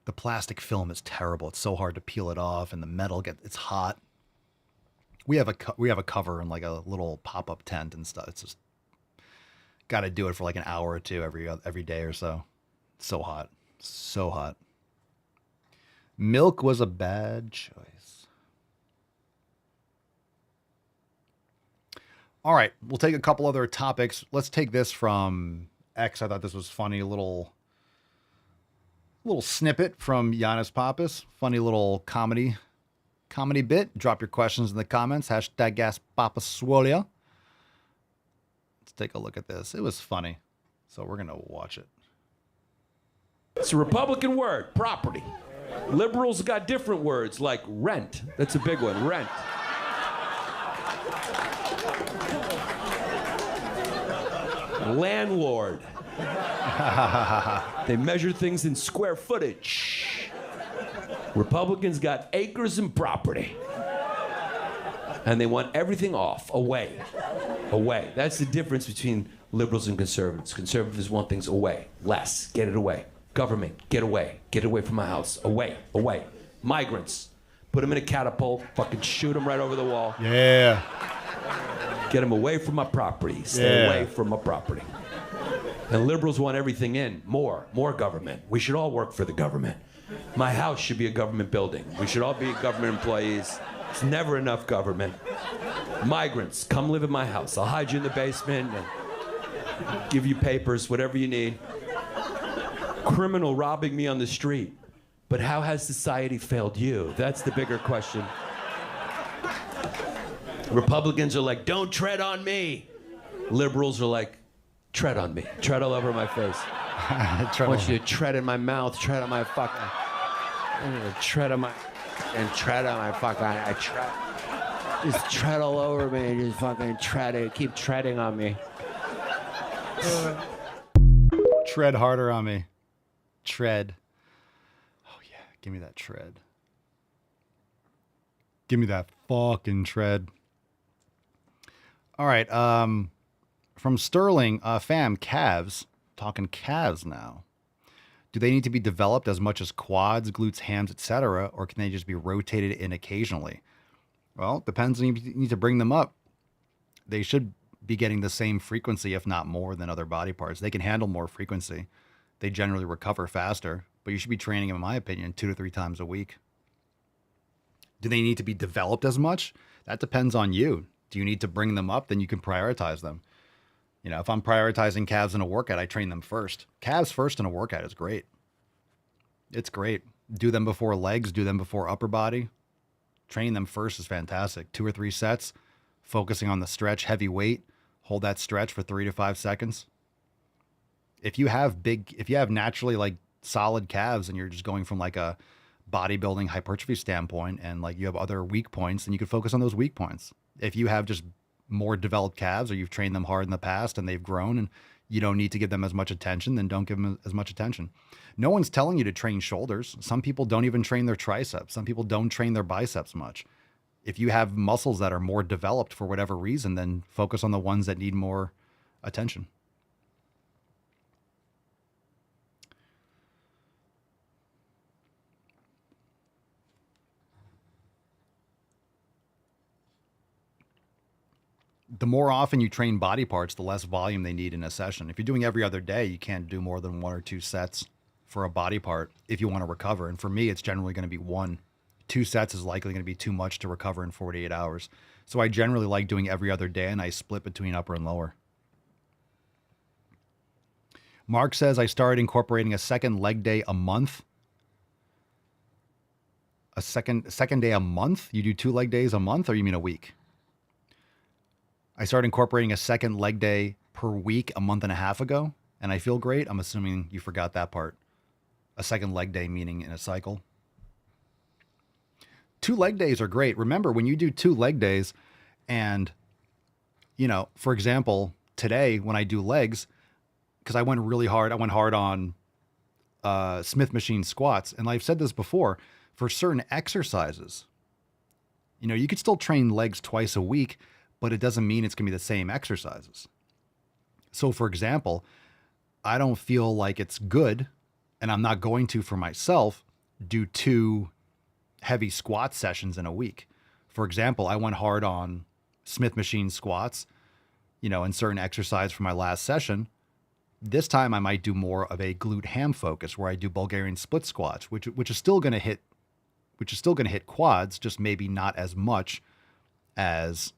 The plastic film is terrible. It's so hard to peel it off, and the metal it's hot. We have a cover and a little pop-up tent and stuff. It's just got to do it for an hour or two every day or so. It's so hot. So hot. Milk was a bad choice. All right, we'll take a couple other topics. Let's take this from X. I thought this was funny. A little snippet from Giannis Papas. Funny little comedy bit. Drop your questions in the comments. Hashtag #GasPapasWolio. Let's take a look at this. It was funny. So we're going to watch it. It's a Republican word, property. Liberals got different words like rent. That's a big one, rent. Landlord. They measure things in square footage. Republicans got acres and property. And they want everything off, away. Away. That's the difference between liberals and conservatives. Conservatives want things away, less, get it away. Government, get away from my house, away. Migrants, put them in a catapult, fucking shoot them right over the wall. Yeah. Get them away from my property, stay away from my property. And liberals want everything in, more government. We should all work for the government. My house should be a government building. We should all be government employees. It's never enough government. Migrants, come live in my house. I'll hide you in the basement and give you papers, whatever you need. Criminal robbing me on the street. But how has society failed you? That's the bigger question. Republicans are like, don't tread on me. Liberals are like, tread on me. Tread all over my face. I want you to tread in my mouth, tread on my fucking... tread on my... And tread on my fucking... Just tread all over me and just fucking tread it. Keep treading on me. Tread harder on me. Tread. Oh, yeah. Give me that tread. Give me that fucking tread. All right. From Sterling, fam, calves. Talking calves now. Do they need to be developed as much as quads, glutes, hams, etc., or can they just be rotated in occasionally? Well, it depends on if you need to bring them up. They should be getting the same frequency, if not more, than other body parts. They can handle more frequency. They generally recover faster, but you should be training them, in my opinion, 2 to 3 times a week. Do they need to be developed as much? That depends on you. Do you need to bring them up? Then you can prioritize them. If I'm prioritizing calves in a workout, I train them first. Calves first in a workout is great. It's great. Do them before legs, do them before upper body. Training them first is fantastic. 2 or 3 sets, focusing on the stretch, heavy weight. Hold that stretch for 3 to 5 seconds. If you have naturally solid calves and you're just going from a bodybuilding hypertrophy standpoint and you have other weak points, then you can focus on those weak points. If you have just more developed calves or you've trained them hard in the past and they've grown and you don't need to give them as much attention, then don't give them as much attention. No one's telling you to train shoulders. Some people don't even train their triceps. Some people don't train their biceps much. If you have muscles that are more developed for whatever reason, then focus on the ones that need more attention. The more often you train body parts, the less volume they need in a session. If you're doing every other day, you can't do more than 1 or 2 sets for a body part if you want to recover. And for me, it's generally going to be 1. 2 sets is likely going to be too much to recover in 48 hours. So I generally like doing every other day, and I split between upper and lower. Mark says, I started incorporating a second leg day a month. A second day a month? You do 2 leg days a month, or you mean a week? I started incorporating a second leg day per week a month and a half ago, and I feel great. I'm assuming you forgot that part. A second leg day meaning in a cycle. 2 leg days are great. Remember, when you do 2 leg days and, for example, today when I do legs, because I went really hard, I went hard on Smith machine squats. And I've said this before, for certain exercises, you could still train legs twice a week, but it doesn't mean it's going to be the same exercises. So, for example, I don't feel like it's good, and I'm not going to, for myself, do 2 heavy squat sessions in a week. For example, I went hard on Smith machine squats, in certain exercise for my last session. This time I might do more of a glute ham focus where I do Bulgarian split squats, which is still going to hit quads, just maybe not as much as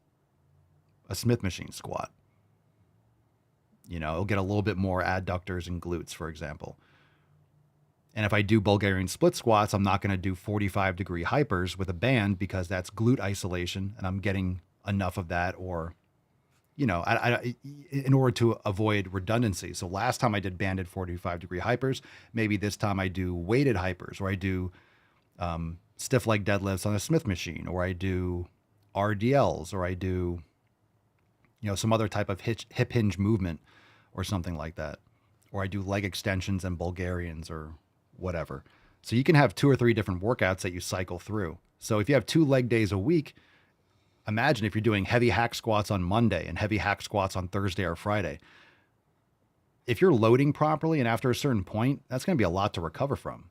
a Smith machine squat. It'll get a little bit more adductors and glutes, for example. And if I do Bulgarian split squats, I'm not going to do 45-degree hypers with a band because that's glute isolation, and I'm getting enough of that, or, in order to avoid redundancy. So last time I did banded 45-degree hypers, maybe this time I do weighted hypers, or I do stiff leg deadlifts on a Smith machine, or I do RDLs, or I do, some other type of hip hinge movement or something like that. Or I do leg extensions and Bulgarians or whatever. So you can have 2 or 3 different workouts that you cycle through. So if you have 2 leg days a week, imagine if you're doing heavy hack squats on Monday and heavy hack squats on Thursday or Friday. If you're loading properly and after a certain point, that's going to be a lot to recover from.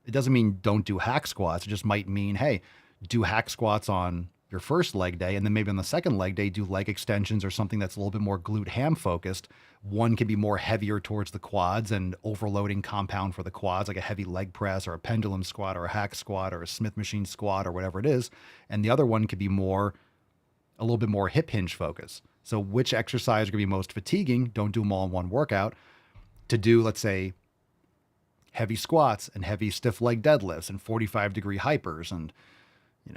It doesn't mean don't do hack squats. It just might mean, hey, do hack squats on your first leg day, and then maybe on the second leg day, do leg extensions or something that's a little bit more glute ham focused. One can be more heavier towards the quads and overloading compound for the quads, like a heavy leg press or a pendulum squat or a hack squat or a Smith machine squat or whatever it is. And the other one could be a little bit more hip hinge focus. So which exercise are going to be most fatiguing? Don't do them all in one workout. To do, let's say, heavy squats and heavy stiff leg deadlifts and 45-degree hypers, and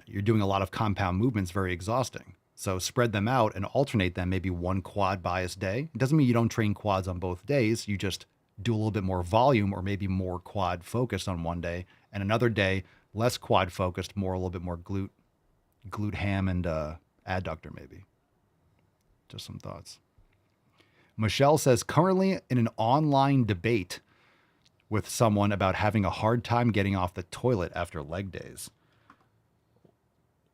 you're doing a lot of compound movements, very exhausting. So spread them out and alternate them, maybe 1 quad bias day. It doesn't mean you don't train quads on both days. You just do a little bit more volume, or maybe more quad focused on one day, and another day less quad focused, a little bit more glute ham and adductor maybe. Just some thoughts. Michelle says, currently in an online debate with someone about having a hard time getting off the toilet after leg days.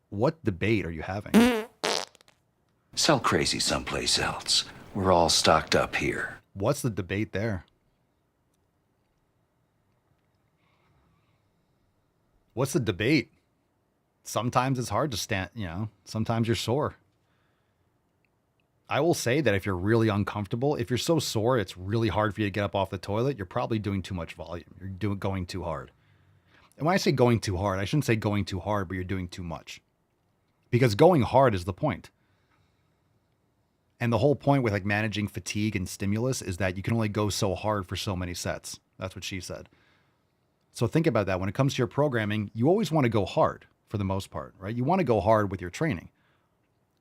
What debate are you having? Sell crazy someplace else. We're all stocked up here. What's the debate there? What's the debate? Sometimes it's hard to stand, sometimes you're sore. I will say that if you're really uncomfortable, if you're so sore, it's really hard for you to get up off the toilet, you're probably doing too much volume. You're going too hard. And when I say going too hard, I shouldn't say going too hard, but you're doing too much. Because going hard is the point. And the whole point with managing fatigue and stimulus is that you can only go so hard for so many sets. That's what she said. So think about that. When it comes to your programming, you always want to go hard for the most part, right? You want to go hard with your training.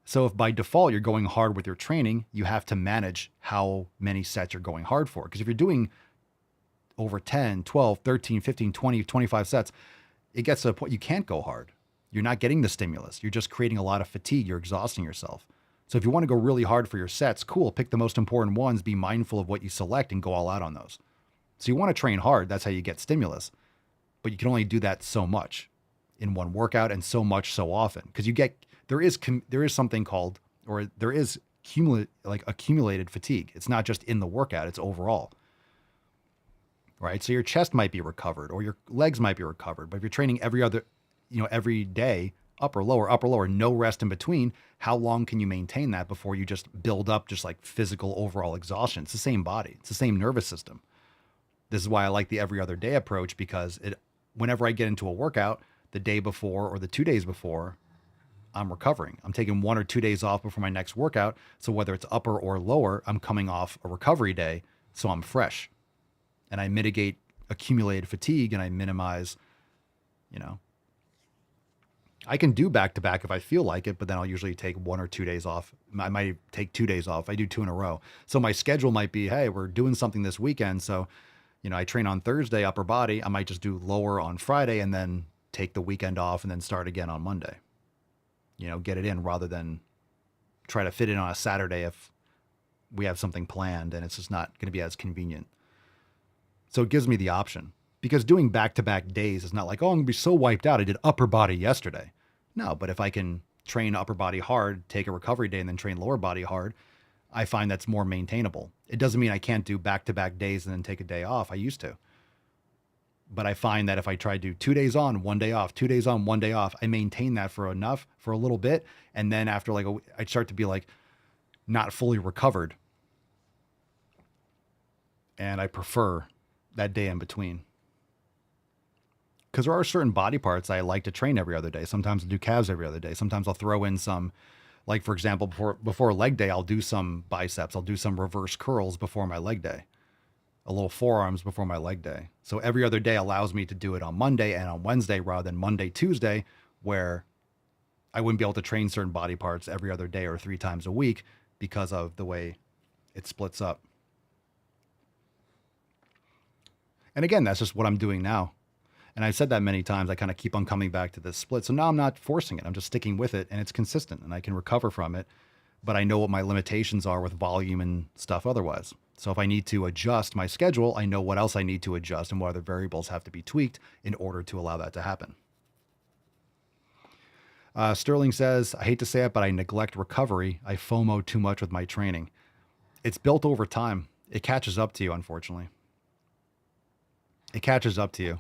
So if by default you're going hard with your training, you have to manage how many sets you're going hard for. Because if you're doing over 10, 12, 13, 15, 20, 25 sets, it gets to a point you can't go hard. You're not getting the stimulus. You're just creating a lot of fatigue. You're exhausting yourself. So if you want to go really hard for your sets, cool, pick the most important ones, be mindful of what you select and go all out on those. So you want to train hard. That's how you get stimulus. But you can only do that so much in one workout and so much so often. Because there is something called, or there is accumulated fatigue. It's not just in the workout, it's overall. Right? So your chest might be recovered or your legs might be recovered. But if you're training every day upper, lower, no rest in between. How long can you maintain that before you just build up just like physical overall exhaustion? It's the same body. It's the same nervous system. This is why I like the every other day approach, because whenever I get into a workout the day before or the 2 days before, I'm recovering. I'm taking 1 or 2 days off before my next workout. So whether it's upper or lower, I'm coming off a recovery day. So I'm fresh and I mitigate accumulated fatigue and I minimize, I can do back to back if I feel like it, but then I'll usually take 1 or 2 days off. I might take 2 days off. I do 2 in a row. So my schedule might be, hey, we're doing something this weekend. So, I train on Thursday, upper body. I might just do lower on Friday and then take the weekend off and then start again on Monday. Get it in rather than try to fit in on a Saturday if we have something planned and it's just not going to be as convenient. So it gives me the option, because doing back-to-back days is not like, oh, I'm going to be so wiped out. I did upper body yesterday. No, but if I can train upper body hard, take a recovery day, and then train lower body hard, I find that's more maintainable. It doesn't mean I can't do back-to-back days and then take a day off. I used to. But I find that if I try to do 2 days on, 1 day off, 2 days on, 1 day off, I maintain that for a little bit. And then after I start to be like not fully recovered. And I prefer that day in between. Because there are certain body parts I like to train every other day. Sometimes I'll do calves every other day. Sometimes I'll throw in some, like for example, before leg day, I'll do some biceps. I'll do some reverse curls before my leg day. A little forearms before my leg day. So every other day allows me to do it on Monday and on Wednesday rather than Monday, Tuesday, where I wouldn't be able to train certain body parts every other day or 3 times a week because of the way it splits up. And again, that's just what I'm doing now. And I've said that many times. I kind of keep on coming back to this split. So now I'm not forcing it. I'm just sticking with it and it's consistent and I can recover from it. But I know what my limitations are with volume and stuff otherwise. So if I need to adjust my schedule, I know what else I need to adjust and what other variables have to be tweaked in order to allow that to happen. Sterling says, I hate to say it, but I neglect recovery. I FOMO too much with my training. It's built over time. It catches up to you, unfortunately. It catches up to you.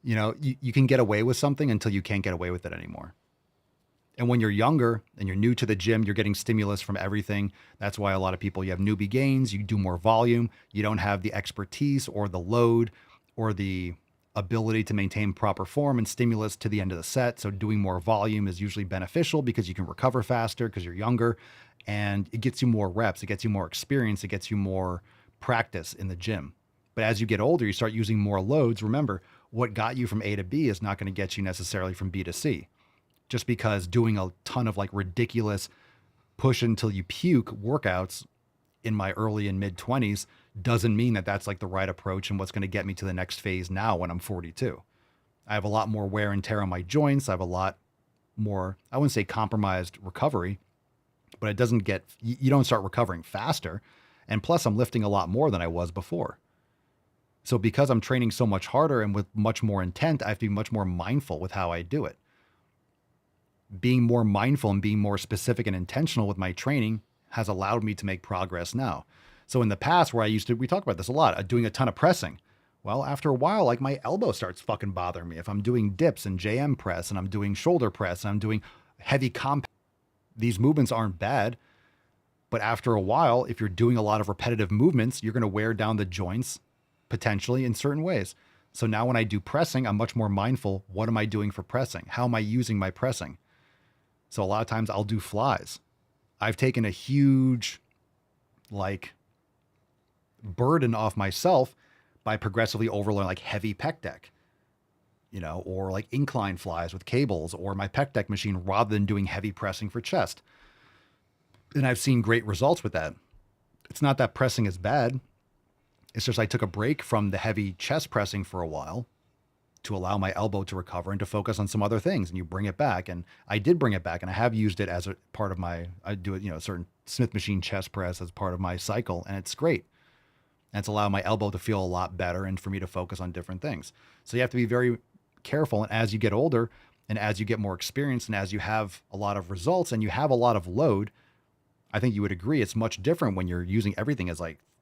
You can get away with something until you can't get away with it anymore. And when you're younger and you're new to the gym, you're getting stimulus from everything. That's why a lot of people, you have newbie gains, you do more volume, you don't have the expertise or the load or the ability to maintain proper form and stimulus to the end of the set. So doing more volume is usually beneficial because you can recover faster because you're younger and it gets you more reps, it gets you more experience, it gets you more practice in the gym. But as you get older, you start using more loads. Remember, what got you from A to B is not going to get you necessarily from B to C. Just because doing a ton of ridiculous push until you puke workouts in my early and mid 20s doesn't mean that that's the right approach and what's going to get me to the next phase now when I'm 42. I have a lot more wear and tear on my joints. I have a lot more, I wouldn't say compromised recovery, but it doesn't you don't start recovering faster. And plus I'm lifting a lot more than I was before. So because I'm training so much harder and with much more intent, I have to be much more mindful with how I do it. Being more mindful and being more specific and intentional with my training has allowed me to make progress now. So in the past where we talk about this a lot, doing a ton of pressing. Well, after a while, my elbow starts fucking bothering me. If I'm doing dips and JM press and I'm doing shoulder press and I'm doing heavy compound, these movements aren't bad. But after a while, if you're doing a lot of repetitive movements, you're going to wear down the joints potentially in certain ways. So now when I do pressing, I'm much more mindful. What am I doing for pressing? How am I using my pressing? So a lot of times I'll do flies. I've taken a huge burden off myself by progressively overloading heavy pec deck, or incline flies with cables or my pec deck machine rather than doing heavy pressing for chest. And I've seen great results with that. It's not that pressing is bad. It's just I took a break from the heavy chest pressing for a while to allow my elbow to recover and to focus on some other things. And you bring it back. And I did bring it back. And I have used it as a part of I do it, certain Smith machine chest press as part of my cycle. And it's great. And it's allowed my elbow to feel a lot better and for me to focus on different things. So you have to be very careful. And as you get older and as you get more experience and as you have a lot of results and you have a lot of load, I think you would agree it's much different when you're using everything as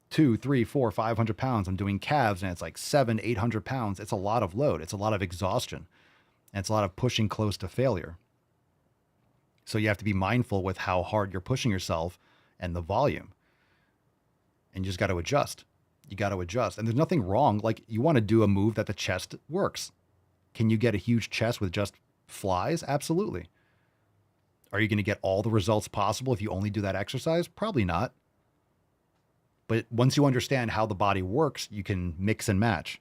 2, 3, 4, 500 pounds. I'm doing calves and it's 700, 800 pounds. It's a lot of load. It's a lot of exhaustion. And it's a lot of pushing close to failure. So you have to be mindful with how hard you're pushing yourself and the volume. And you just got to adjust. You got to adjust. And there's nothing wrong. Like, you want to do a move that the chest works. Can you get a huge chest with just flies? Absolutely. Are you going to get all the results possible if you only do that exercise? Probably not. But once you understand how the body works, you can mix and match.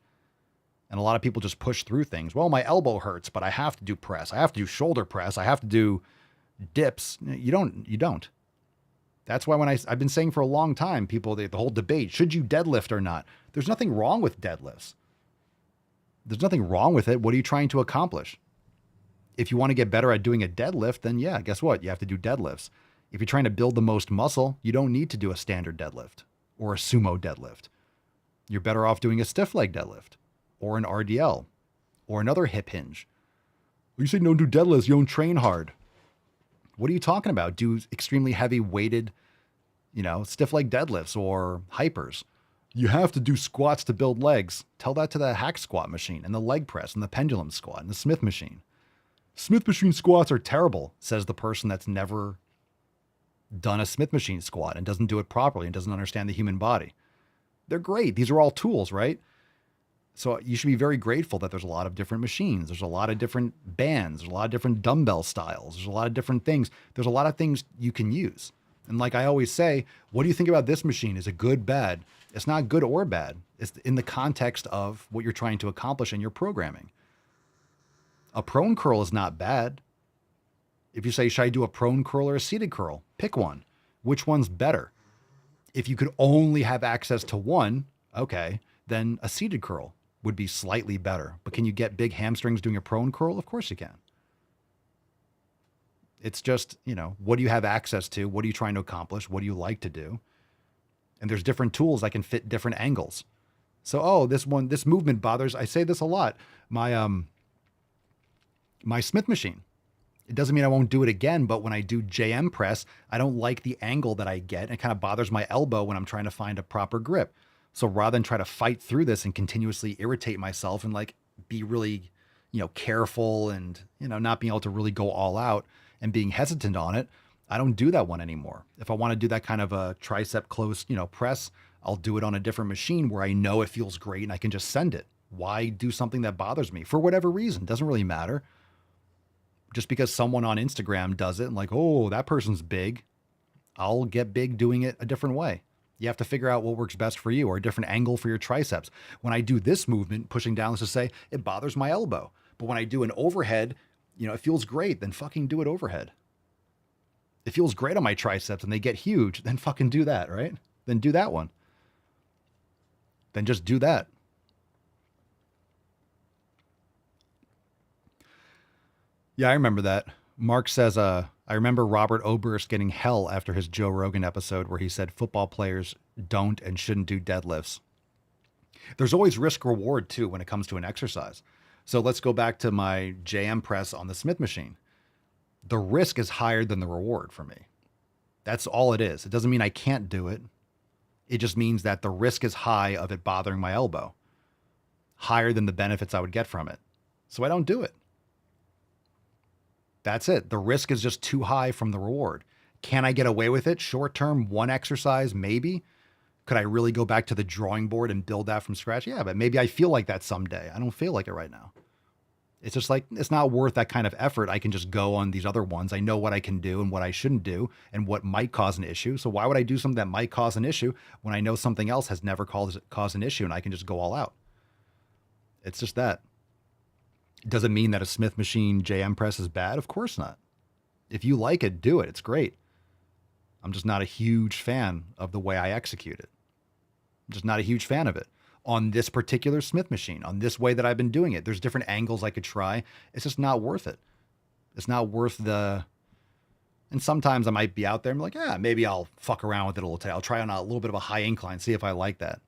And a lot of people just push through things. Well, my elbow hurts, but I have to do press. I have to do shoulder press. I have to do dips. You don't. That's why when I've been saying for a long time, people, the whole debate, should you deadlift or not? There's nothing wrong with deadlifts. There's nothing wrong with it. What are you trying to accomplish? If you want to get better at doing a deadlift, then yeah, guess what? You have to do deadlifts. If you're trying to build the most muscle, you don't need to do a standard deadlift or a sumo deadlift. You're better off doing a stiff leg deadlift or an RDL or another hip hinge. You say don't do deadlifts, you don't train hard. What are you talking about? Do extremely heavy weighted, stiff leg deadlifts or hypers. You have to do squats to build legs. Tell that to the hack squat machine and the leg press and the pendulum squat and the Smith machine. Smith machine squats are terrible, says the person that's never done a Smith machine squat and doesn't do it properly and doesn't understand the human body. They're great. These are all tools, right? So you should be very grateful that there's a lot of different machines. There's a lot of different bands. There's a lot of different dumbbell styles. There's a lot of different things. There's a lot of things you can use. And like I always say, what do you think about this machine? Is it good, bad? It's not good or bad. It's in the context of what you're trying to accomplish in your programming. A prone curl is not bad. If you say, should I do a prone curl or a seated curl? Pick one. Which one's better? If you could only have access to one, okay, then a seated curl would be slightly better. But can you get big hamstrings doing a prone curl? Of course you can. It's just, what do you have access to? What are you trying to accomplish? What do you like to do? And there's different tools that can fit different angles. So, this movement bothers, I say this a lot. My Smith machine. It doesn't mean I won't do it again, but when I do JM press, I don't like the angle that I get. It kind of bothers my elbow when I'm trying to find a proper grip. So rather than try to fight through this and continuously irritate myself and be really, careful and, not being able to really go all out and being hesitant on it, I don't do that one anymore. If I want to do that kind of a tricep close, press, I'll do it on a different machine where I know it feels great and I can just send it. Why do something that bothers me for whatever reason? Doesn't really matter. Just because someone on Instagram does it and that person's big, I'll get big doing it a different way. You have to figure out what works best for you or a different angle for your triceps. When I do this movement, pushing down, let's just say it bothers my elbow. But when I do an overhead, it feels great, then fucking do it overhead. It feels great on my triceps and they get huge, then fucking do that, right? Then do that one. Then just do that. Yeah, I remember that. Mark says, I remember Robert Oberst getting hell after his Joe Rogan episode where he said football players don't and shouldn't do deadlifts. There's always risk reward too when it comes to an exercise. So let's go back to my JM press on the Smith machine. The risk is higher than the reward for me. That's all it is. It doesn't mean I can't do it. It just means that the risk is high of it bothering my elbow, higher than the benefits I would get from it. So I don't do it. That's it. The risk is just too high from the reward. Can I get away with it? Short term, one exercise, maybe. Could I really go back to the drawing board and build that from scratch? Yeah, but maybe I feel like that someday. I don't feel like it right now. It's just it's not worth that kind of effort. I can just go on these other ones. I know what I can do and what I shouldn't do and what might cause an issue. So why would I do something that might cause an issue when I know something else has never caused an issue and I can just go all out? It's just that. Does it mean that a Smith machine JM press is bad? Of course not. If you like it, do it. It's great. I'm just not a huge fan of the way I execute it. I'm just not a huge fan of it. On this particular Smith machine, on this way that I've been doing it, there's different angles I could try. It's just not worth it. It's not worth and sometimes I might be out there and be like, maybe I'll fuck around with it a little today. I'll try on a little bit of a high incline, see if I like that.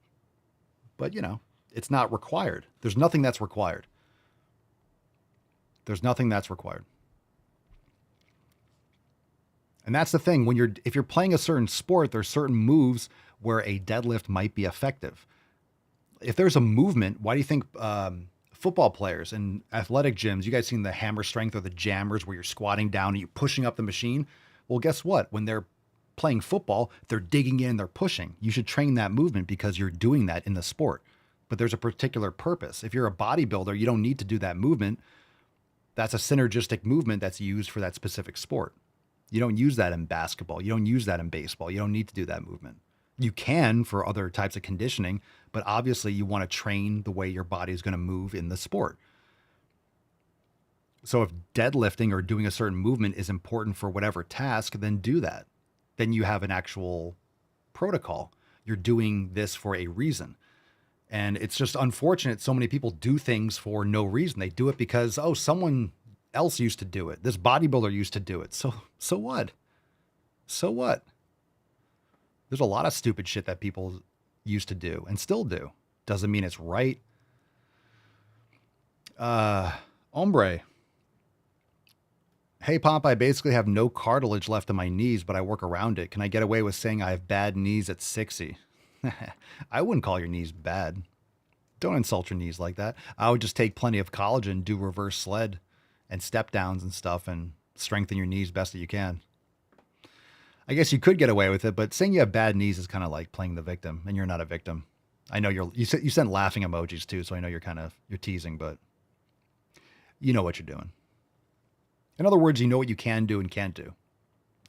But it's not required. There's nothing that's required. There's nothing that's required. And that's the thing. If you're playing a certain sport, there's certain moves where a deadlift might be effective. If there's a movement, why do you think football players and athletic gyms, you guys seen the hammer strength or the jammers where you're squatting down and you're pushing up the machine? Well, guess what? When they're playing football, they're digging in, they're pushing. You should train that movement because you're doing that in the sport. But there's a particular purpose. If you're a bodybuilder, you don't need to do that movement. That's a synergistic movement that's used for that specific sport. You don't use that in basketball. You don't use that in baseball. You don't need to do that movement. You can for other types of conditioning, but obviously you want to train the way your body is going to move in the sport. So if deadlifting or doing a certain movement is important for whatever task, then do that. Then you have an actual protocol. You're doing this for a reason. And it's just unfortunate so many people do things for no reason. They do it because, oh, someone else used to do it. This bodybuilder used to do it. So what? So what? There's a lot of stupid shit that people used to do and still do. Doesn't mean it's right. Hombre. Hey, Pomp, I basically have no cartilage left in my knees, but I work around it. Can I get away with saying I have bad knees at 60? I wouldn't call your knees bad. Don't insult your knees like that. I would just take plenty of collagen, do reverse sled and step downs and stuff and strengthen your knees best that you can. I guess you could get away with it, but saying you have bad knees is kind of like playing the victim, and you're not a victim. I know you sent laughing emojis too, so I know you're teasing, but you know what you're doing. In other words, you know what you can do and can't do.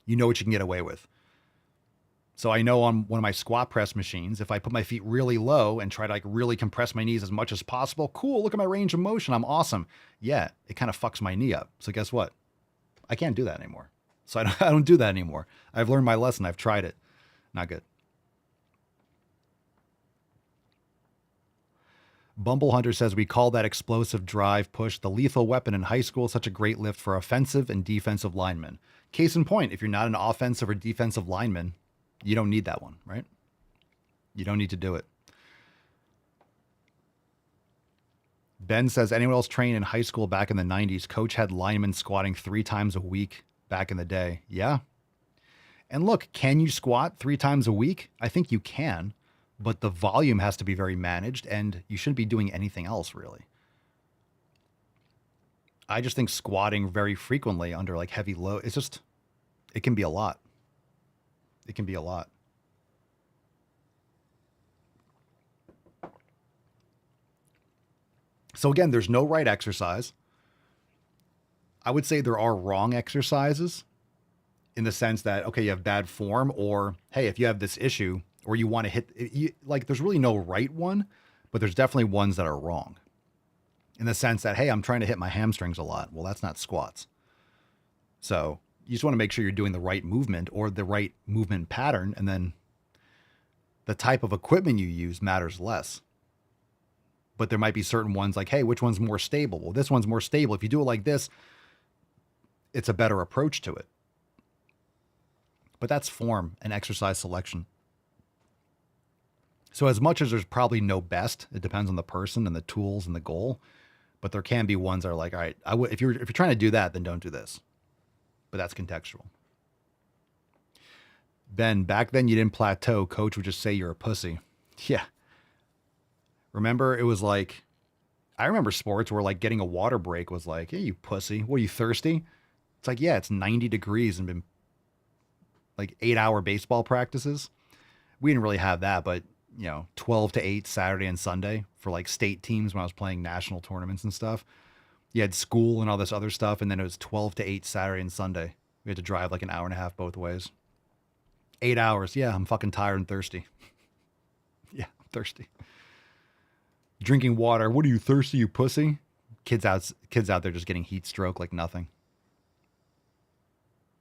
You know what you can get away with. So I know on one of my squat press machines, if I put my feet really low and try to like really compress my knees as much as possible, cool, look at my range of motion, I'm awesome. Yeah, it kind of fucks my knee up. So guess what? I can't do that anymore. So I don't do that anymore. I've learned my lesson. I've tried it. Not good. Bumble Hunter says, we call that explosive drive push the lethal weapon in high school. Such a great lift for offensive and defensive linemen. Case in point, if you're not an offensive or defensive lineman, you don't need that one, right? You don't need to do it. Ben says, anyone else trained in high school back in the 90s? Coach had linemen squatting 3 times a week back in the day. Yeah. And look, can you squat 3 times a week? I think you can, but the volume has to be very managed and you shouldn't be doing anything else really. I just think squatting very frequently under like heavy load, it can be a lot. It can be a lot. So again, there's no right exercise. I would say there are wrong exercises in the sense that, okay, you have bad form, or hey, if you have this issue or you want to hit, there's really no right one, but there's definitely ones that are wrong in the sense that, hey, I'm trying to hit my hamstrings a lot. Well, that's not squats. So you just want to make sure you're doing the right movement or the right movement pattern. And then the type of equipment you use matters less. But there might be certain ones like, hey, which one's more stable? Well, this one's more stable. If you do it like this, it's a better approach to it. But that's form and exercise selection. So as much as there's probably no best, it depends on the person and the tools and the goal. But there can be ones that are like, all right, if you're trying to do that, then don't do this. But that's contextual. Ben, back then you didn't plateau. Coach would just say you're a pussy. Yeah. Remember, it was like, I remember sports where like getting a water break was like, hey, you pussy. What, are you thirsty? It's like, yeah, it's 90 degrees and been like 8-hour baseball practices. We didn't really have that, but 12 to 8 Saturday and Sunday for like state teams when I was playing national tournaments and stuff. You had school and all this other stuff. And then it was 12 to 8 Saturday and Sunday. We had to drive like an hour and a half both ways. 8 hours. Yeah, I'm fucking tired and thirsty. Yeah, I'm thirsty. Drinking water. What are you, thirsty, you pussy? Kids out there just getting heat stroke like nothing.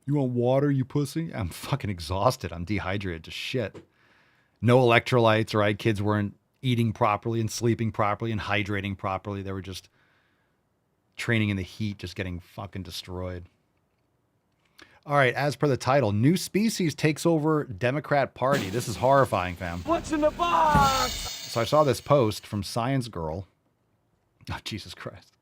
You want water, you pussy? I'm fucking exhausted. I'm dehydrated to shit. No electrolytes, right? Kids weren't eating properly and sleeping properly and hydrating properly. They were just training in the heat, just getting fucking destroyed. All right, as per the title, new species takes over Democrat Party. This is horrifying, fam. What's in the box? So I saw this post from Science Girl. Oh, Jesus Christ.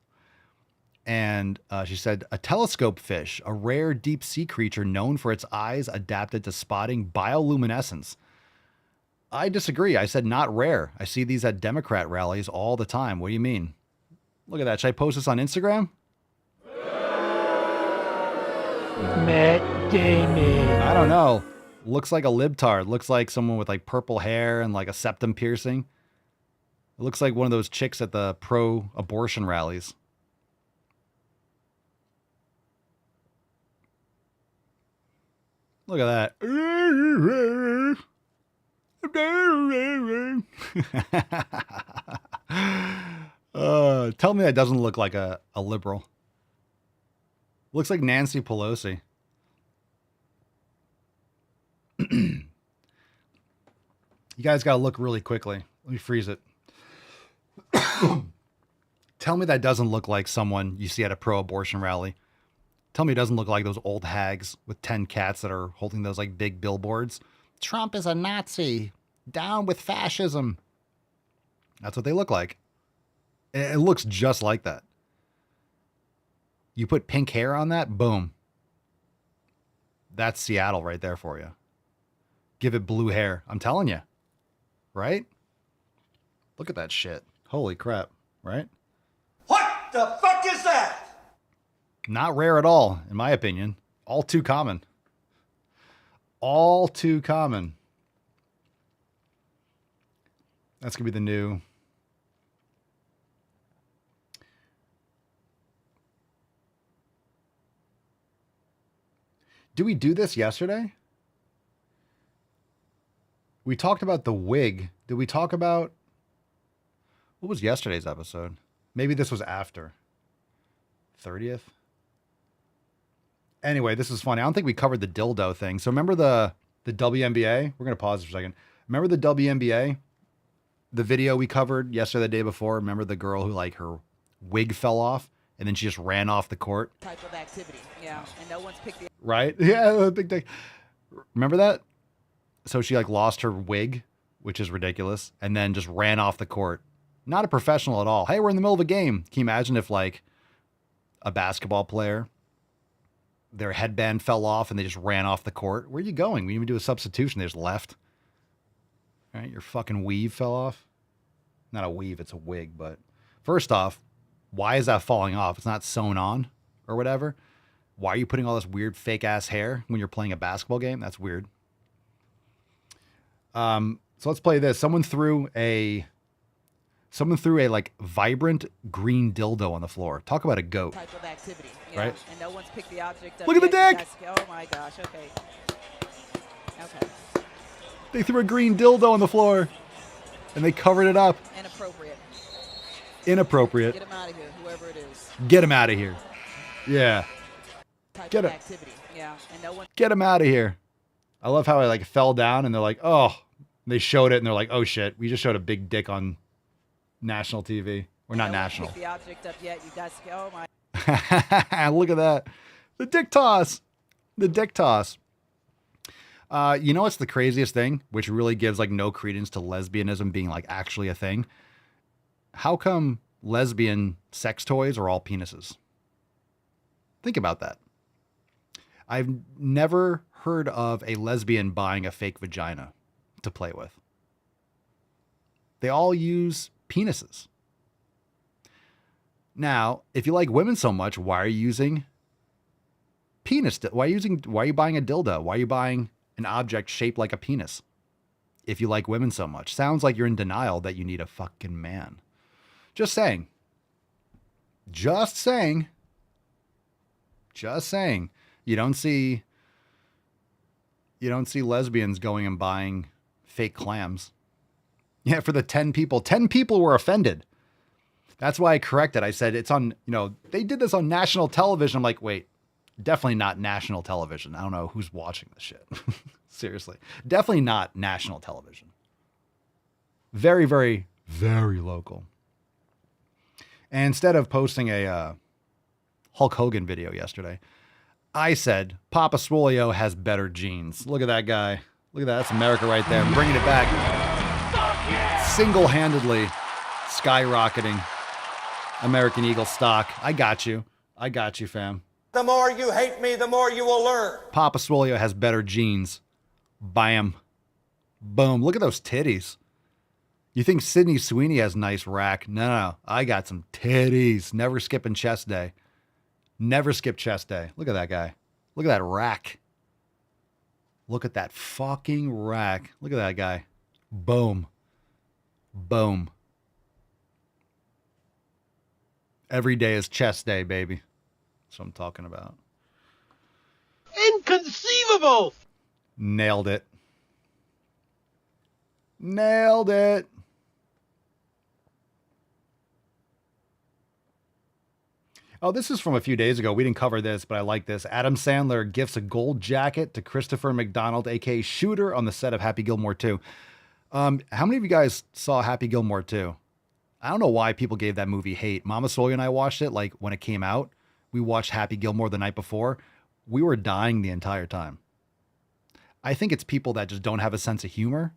And she said, a telescope fish, a rare deep sea creature known for its eyes adapted to spotting bioluminescence. I disagree. I said not rare. I see these at Democrat rallies all the time. What do you mean? Look at that. Should I post this on Instagram? Matt Damon. I don't know. Looks like a libtard. Looks like someone with like purple hair and like a septum piercing. It looks like one of those chicks at the pro-abortion rallies. Look at that. Tell me that doesn't look like a liberal. Looks like Nancy Pelosi. You guys got to look really quickly. Let me freeze it. Tell me that doesn't look like someone you see at a pro-abortion rally. Tell me it doesn't look like those old hags with 10 cats that are holding those like big billboards. Trump is a Nazi. Down with fascism. That's what they look like. It looks just like that. You put pink hair on that, boom. That's Seattle right there for you. Give it blue hair. I'm telling you. Right? Look at that shit. Holy crap. Right? What the fuck is that? Not rare at all, in my opinion. All too common. All too common. That's going to be the new. Did we do this yesterday? We talked about the wig. Did we talk about... What was yesterday's episode? Maybe this was after. 30th? Anyway, this is funny. I don't think we covered the dildo thing. So remember the WNBA? We're going to pause for a second. Remember the WNBA? The video we covered yesterday, the day before? Remember the girl who, like, her wig fell off and then she just ran off the court? Type of activity, yeah. And no one's picked the... Right? Yeah, big thing. Remember that? So she, like, lost her wig, which is ridiculous, and then just ran off the court. Not a professional at all. Hey, we're in the middle of a game. Can you imagine if, like, a basketball player, their headband fell off and they just ran off the court? Where are you going? We didn't even do a substitution. They just left. All right, your fucking weave fell off. Not a weave, it's a wig. But first off, why is that falling off? It's not sewn on or whatever. Why are you putting all this weird fake ass hair when you're playing a basketball game? That's weird. So let's play this. Someone threw a like vibrant green dildo on the floor. Talk about a goat. Type of activity, yeah. Right? And no one's picked the object up Look at the yet. dick! Oh my gosh, okay. Okay. They threw a green dildo on the floor and they covered it up. Inappropriate. Inappropriate. Get him out of here, whoever it is. Get him out of here. Yeah. Type Get of him. activity, yeah. And no one... Get him out of here. I love how I like fell down and they're like, oh, they showed it and they're like, oh shit, we just showed a big dick on national TV. Or not no national. One picked the object up yet. You guys, oh my... Look at that. The dick toss. The dick toss. You know what's the craziest thing, which really gives like no credence to lesbianism being like actually a thing? How come lesbian sex toys are all penises? Think about that. I've never heard of a lesbian buying a fake vagina to play with. They all use penises. Now, if you like women so much, why are you using penis? Why are you buying a dildo? Why are you buying an object shaped like a penis? If you like women so much, sounds like you're in denial that you need a fucking man. Just saying. Just saying. Just saying. You don't see lesbians going and buying fake clams. Yeah, for the 10 people. 10 people were offended. That's why I corrected. I said it's on, they did this on national television. I'm like, wait, definitely not national television. I don't know who's watching this shit. Seriously. Definitely not national television. Very, very, very local. And instead of posting a Hulk Hogan video yesterday, I said, Papa Swole has better genes. Look at that guy. Look at that. That's America right there. I'm bringing it back. Single-handedly skyrocketing American Eagle stock. I got you. I got you, fam. The more you hate me, the more you will learn. Papa Swole has better genes. Bam. Boom. Look at those titties. You think Sydney Sweeney has nice rack? No. I got some titties. Never skipping chest day. Never skip chest day. Look at that guy. Look at that rack. Look at that fucking rack. Look at that guy. Boom. Boom. Every day is chest day, baby. That's what I'm talking about. Inconceivable! Nailed it. Nailed it. Oh, this is from a few days ago. We didn't cover this, but I like this. Adam Sandler gifts a gold jacket to Christopher McDonald, a.k.a. Shooter, on the set of Happy Gilmore 2. How many of you guys saw Happy Gilmore 2? I don't know why people gave that movie hate. Mama Sawyer and I watched it, like, when it came out. We watched Happy Gilmore the night before. We were dying the entire time. I think it's people that just don't have a sense of humor,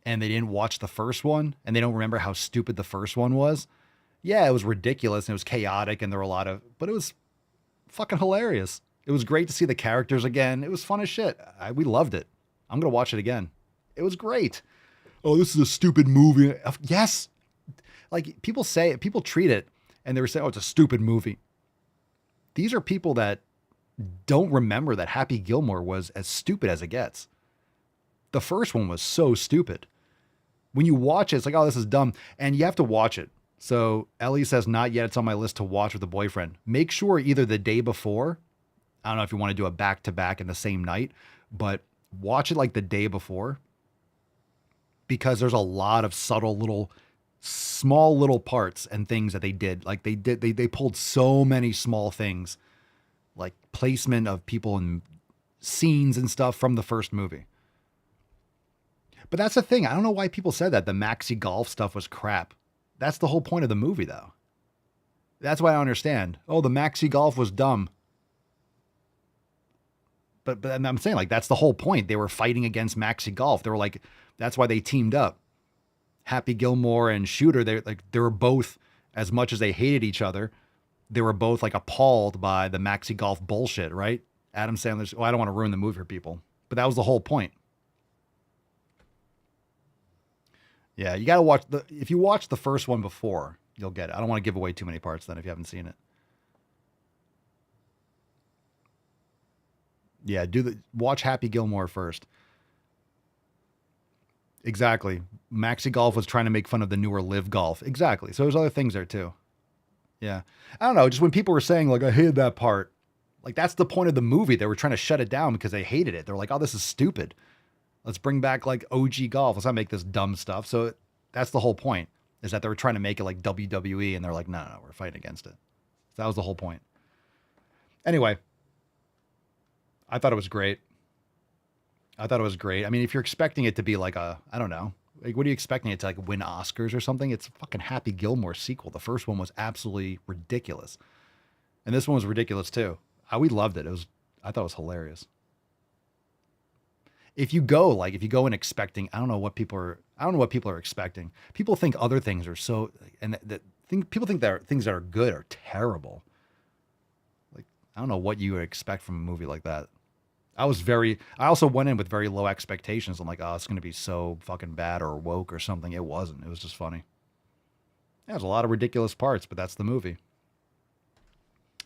and they didn't watch the first one, and they don't remember how stupid the first one was. Yeah, it was ridiculous and it was chaotic and there were a lot of, but it was fucking hilarious. It was great to see the characters again. It was fun as shit. We loved it. I'm going to watch it again. It was great. Oh, this is a stupid movie. Yes. Like people treat it and they were saying, oh, it's a stupid movie. These are people that don't remember that Happy Gilmore was as stupid as it gets. The first one was so stupid. When you watch it, it's like, oh, this is dumb. And you have to watch it. So Ellie says, not yet. It's on my list to watch with a boyfriend. Make sure either the day before, I don't know if you want to do a back-to-back in the same night, but watch it like the day before because there's a lot of subtle small little parts and things that they did. Like they pulled so many small things, like placement of people and scenes and stuff from the first movie. But that's the thing. I don't know why people said that the Maxi Golf stuff was crap. That's the whole point of the movie, though. That's why I don't understand. Oh, the Maxi Golf was dumb. But I'm saying, like, that's the whole point. They were fighting against Maxi Golf. They were like, that's why they teamed up. Happy Gilmore and Shooter, they were both, as much as they hated each other, they were both like appalled by the Maxi Golf bullshit, right? Adam Sandler's, I don't want to ruin the movie for people, but that was the whole point. Yeah, you got to watch if you watch the first one before, you'll get it. I don't want to give away too many parts then if you haven't seen it. Yeah, watch Happy Gilmore first. Exactly. Maxi Golf was trying to make fun of the newer Live Golf. Exactly. So there's other things there too. Yeah. I don't know. Just when people were saying like, I hated that part, like that's the point of the movie. They were trying to shut it down because they hated it. They're like, oh, this is stupid. Let's bring back like OG golf. Let's not make this dumb stuff. So that's the whole point, is that they were trying to make it like WWE and they're like, no, we're fighting against it. So that was the whole point. Anyway, I thought it was great. I mean, if you're expecting it to be like I don't know, like what are you expecting it to like win Oscars or something? It's a fucking Happy Gilmore sequel. The first one was absolutely ridiculous. And this one was ridiculous too. We loved it. I thought it was hilarious. If you go in expecting, I don't know what people are expecting. People think other things are so, and people think that things that are good are terrible. Like, I don't know what you would expect from a movie like that. I also went in with very low expectations. I'm like, oh, it's going to be so fucking bad or woke or something. It wasn't. It was just funny. Yeah, there's a lot of ridiculous parts, but that's the movie.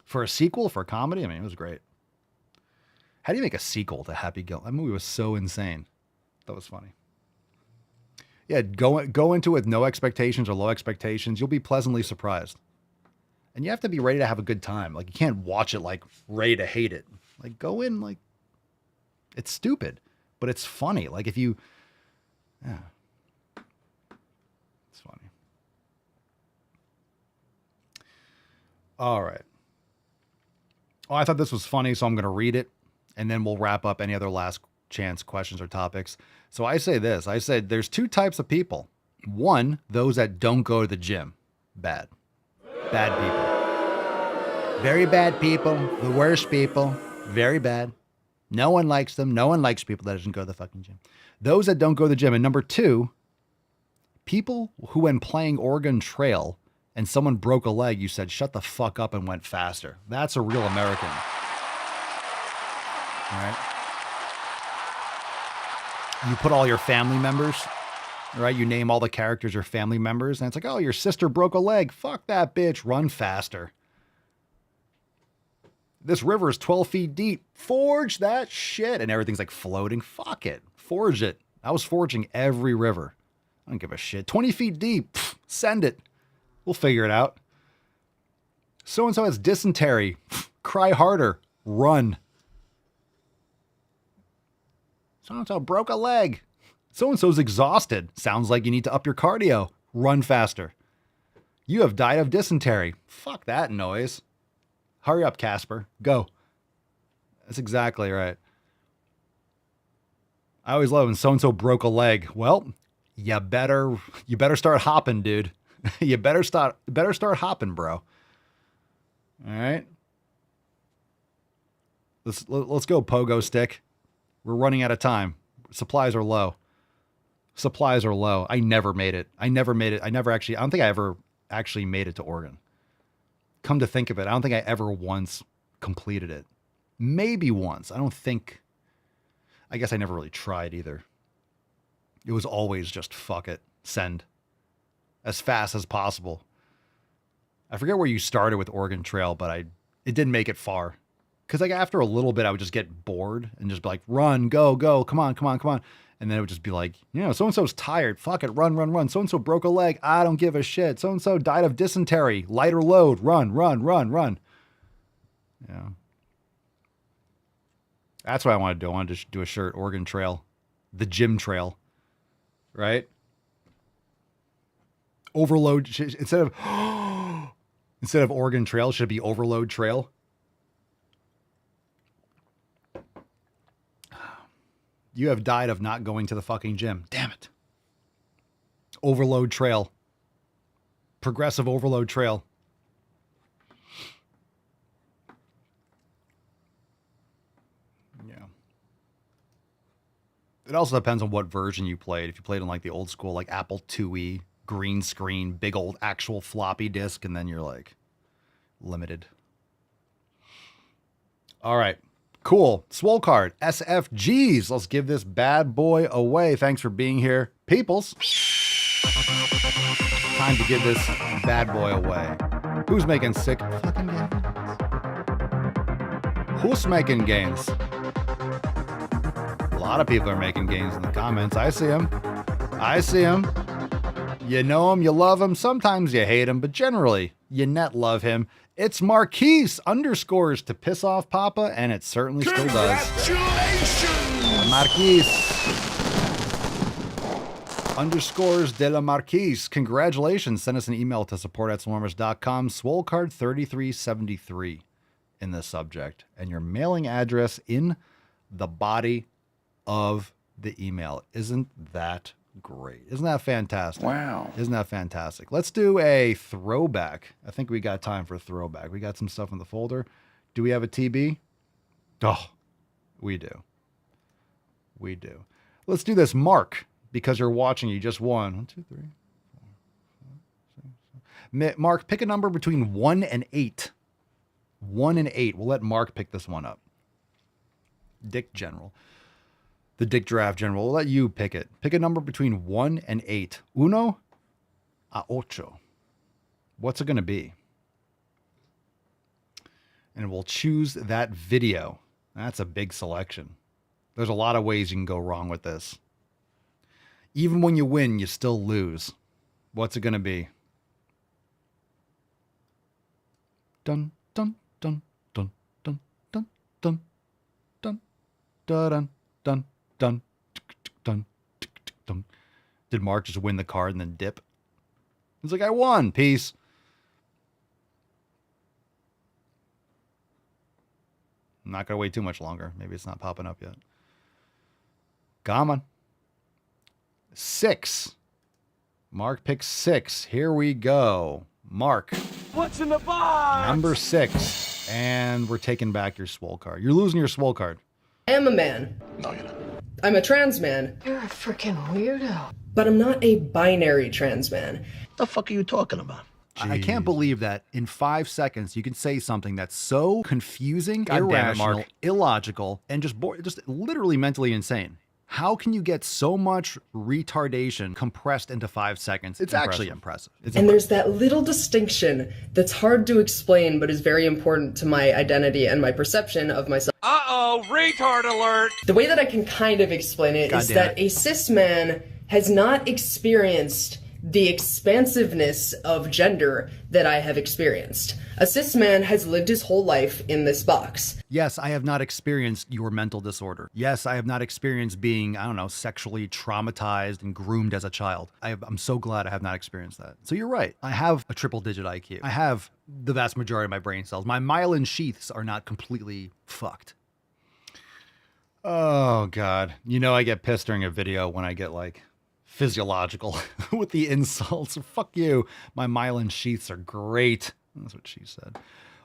For a sequel, for a comedy, I mean, it was great. How do you make a sequel to Happy Gilmore? That movie was so insane. That was funny. Yeah, go into it with no expectations or low expectations. You'll be pleasantly surprised. And you have to be ready to have a good time. Like, you can't watch it, like, ready to hate it. Like, go in, like, it's stupid, but it's funny. Like, if you, yeah. It's funny. All right. Oh, I thought this was funny, so I'm going to read it. And then we'll wrap up any other last chance questions or topics. So I say this. I said there's two types of people. One, those that don't go to the gym. Bad. Bad people. Very bad people. The worst people. Very bad. No one likes them. No one likes people that doesn't go to the fucking gym. Those that don't go to the gym. And number two, people who when playing Oregon Trail and someone broke a leg, you said, shut the fuck up and went faster. That's a real American. All right. You put all your family members right? You name all the characters or family members, and it's like, oh, your sister broke a leg. Fuck that bitch. Run faster. This river is 12 feet deep. Forge that shit. And everything's like floating. Fuck it. Forge it. I was forging every river. I don't give a shit. 20 feet deep. Pfft, send it. We'll figure it out. So-and-so has dysentery. Pfft, cry harder. Run. So-and-so broke a leg. So-and-so's exhausted. Sounds like you need to up your cardio. Run faster. You have died of dysentery. Fuck that noise. Hurry up, Casper. Go. That's exactly right. I always love when so-and-so broke a leg. Well, you better start hopping, dude. You better start hopping, bro. All right. Let's go, Pogo Stick. We're running out of time. Supplies are low. I never made it. I don't think I ever actually made it to Oregon. Come to think of it, I don't think I ever once completed it. Maybe once. I guess I never really tried either. It was always just fuck it, send. As fast as possible. I forget where you started with Oregon Trail, but it didn't make it far. Because like after a little bit, I would just get bored and just be like, run, go, come on. And then it would just be like, so-and-so's tired. Fuck it, run. So-and-so broke a leg. I don't give a shit. So-and-so died of dysentery. Lighter load. Run. Yeah. That's what I wanted to do. I wanted to do a shirt, Oregon Trail. The gym trail. Right? Overload. Instead of Oregon Trail, should it be Overload Trail? You have died of not going to the fucking gym. Damn it. Overload Trail. Progressive Overload Trail. Yeah. It also depends on what version you played. If you played on like the old school, like Apple IIe, green screen, big old actual floppy disk, and then you're like limited. All right. Cool. Swole card. SFGs. Let's give this bad boy away. Thanks for being here. Peoples. Time to give this bad boy away. Who's making sick fucking gains? Who's making gains? A lot of people are making gains in the comments. I see them. You know him, you love him. Sometimes you hate him, but generally you net love him. It's Marquise underscores to piss off Papa, and it certainly still does. Congratulations! Marquise underscores de la Marquise. Congratulations. Send us an email to support@swolemembers.com. Swole card 3373 in the subject, and your mailing address in the body of the email. Isn't that great? Isn't that fantastic? Wow. Isn't that fantastic? Let's do a throwback. I think we got time for a throwback. We got some stuff in the folder. Do we have a TB? Oh, we do. Let's do this. Mark, because you're watching, you just won. 1, 2, 3, 4, 5, 6, 7. Mark, pick a number between 1 and 8. 1 and 8. We'll let Mark pick this one up. Dick General. The Dick Draft General. We'll let you pick it. Pick a number between 1 and 8. 1 a 8. What's it going to be? And we'll choose that video. That's a big selection. There's a lot of ways you can go wrong with this. Even when you win, you still lose. What's it going to be? Dun, dun, dun, dun, dun, dun, dun, dun, dun, dun. Dun, dun, dun. Did Mark just win the card and then dip? He's like, I won. Peace. I'm not going to wait too much longer. Maybe it's not popping up yet. Come on. 6. Mark picks 6. Here we go. Mark. What's in the box? Number 6. And we're taking back your swole card. You're losing your swole card. I am a man. No, you're not. I'm a trans man. You're a freaking weirdo. But I'm not a binary trans man. The fuck are you talking about? I can't believe that in 5 seconds you can say something that's so confusing, God damn it, irrational, Mark. illogical, and just literally mentally insane. How can you get so much retardation compressed into 5 seconds? It's actually impressive. And there's that little distinction that's hard to explain, but is very important to my identity and my perception of myself. Uh-oh, retard alert! The way that I can kind of explain it is that a cis man has not experienced the expansiveness of gender that I have experienced. A cis man has lived his whole life in this box. Yes, I have not experienced your mental disorder. Yes, I have not experienced being, I don't know, sexually traumatized and groomed as a child. I'm so glad I have not experienced that. So you're right. I have a triple-digit IQ. I have the vast majority of my brain cells. My myelin sheaths are not completely fucked. Oh, God. You know I get pissed during a video when I get, like, physiological with the insults. Fuck you. My myelin sheaths are great. That's what she said.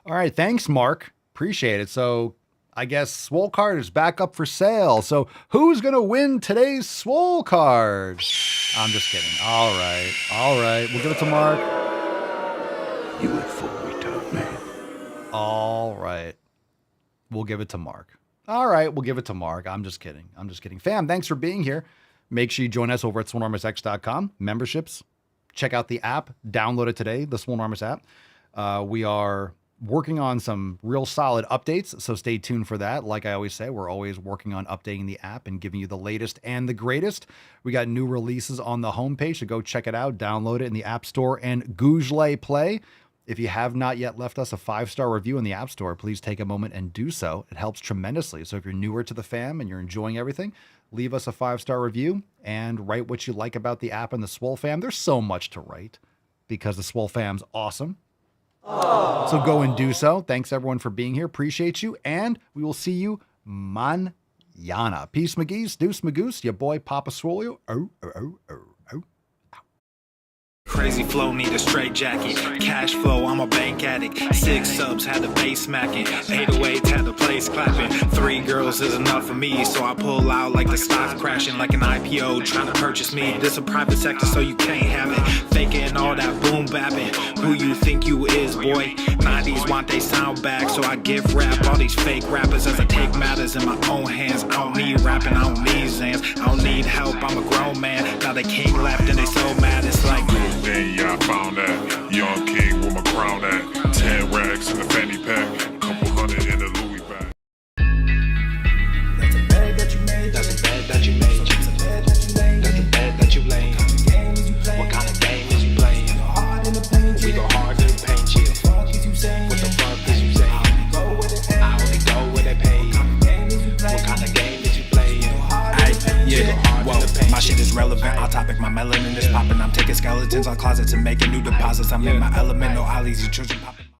All right. Thanks, Mark. Appreciate it. So I guess Swole card is back up for sale. So who's going to win today's Swole card? I'm just kidding. All right. All right. We'll give it to Mark. You would fool me, tough man. All right. We'll give it to Mark. All right. We'll give it to Mark. I'm just kidding. I'm just kidding. Fam, thanks for being here. Make sure you join us over at swolenormousx.com. Memberships. Check out the app. Download it today, the Swole Enormous app. We are working on some real solid updates, so stay tuned for that. Like I always say, we're always working on updating the app and giving you the latest and the greatest. We got new releases on the homepage, so go check it out. Download it in the App Store and Google Play. If you have not yet left us a 5-star review in the App Store, please take a moment and do so. It helps tremendously. So if you're newer to the fam and you're enjoying everything, leave us a 5-star review and write what you like about the app and the Swole fam. There's so much to write because the Swole fam's awesome. Aww. So go and do so. Thanks everyone for being here. Appreciate you. And we will see you manana. Peace, McGee's. Deuce, Magoose. Your boy, Papa Swole. Crazy flow, need a straight jacket. Cash flow, I'm a bank addict. 6 subs, had the bass smacking. 808, had the place clapping. 3 girls is enough for me, so I pull out like the stock crashing. Like an IPO, trying to purchase me. This a private sector, so you can't have it. Faking all that boom bapping. Who you think you is, boy? 90s want they sound back, so I give rap all these fake rappers as I take matters in my own hands. I don't need rapping, I don't need Zans. I don't need help, I'm a grown man. Now they king left and they so mad, it's like Then yeah, I found that young king with my crown at 10 racks in the fanny pack, couple hundred in the Louis bag. that's a bag that you made, that's a bag that you made, that's a bag that you made, that's a bag that you laid. What kind of game is you playing? We go hard in the paint, yeah. What the fuck is you saying? I only go where they pay. What kind of game is you playing? Yeah, whoa, my shit is relevant. On topic, my melanin is popping. I'm taking skeletons on closets and making new deposits. I'm in my element, no ollies, you children popping.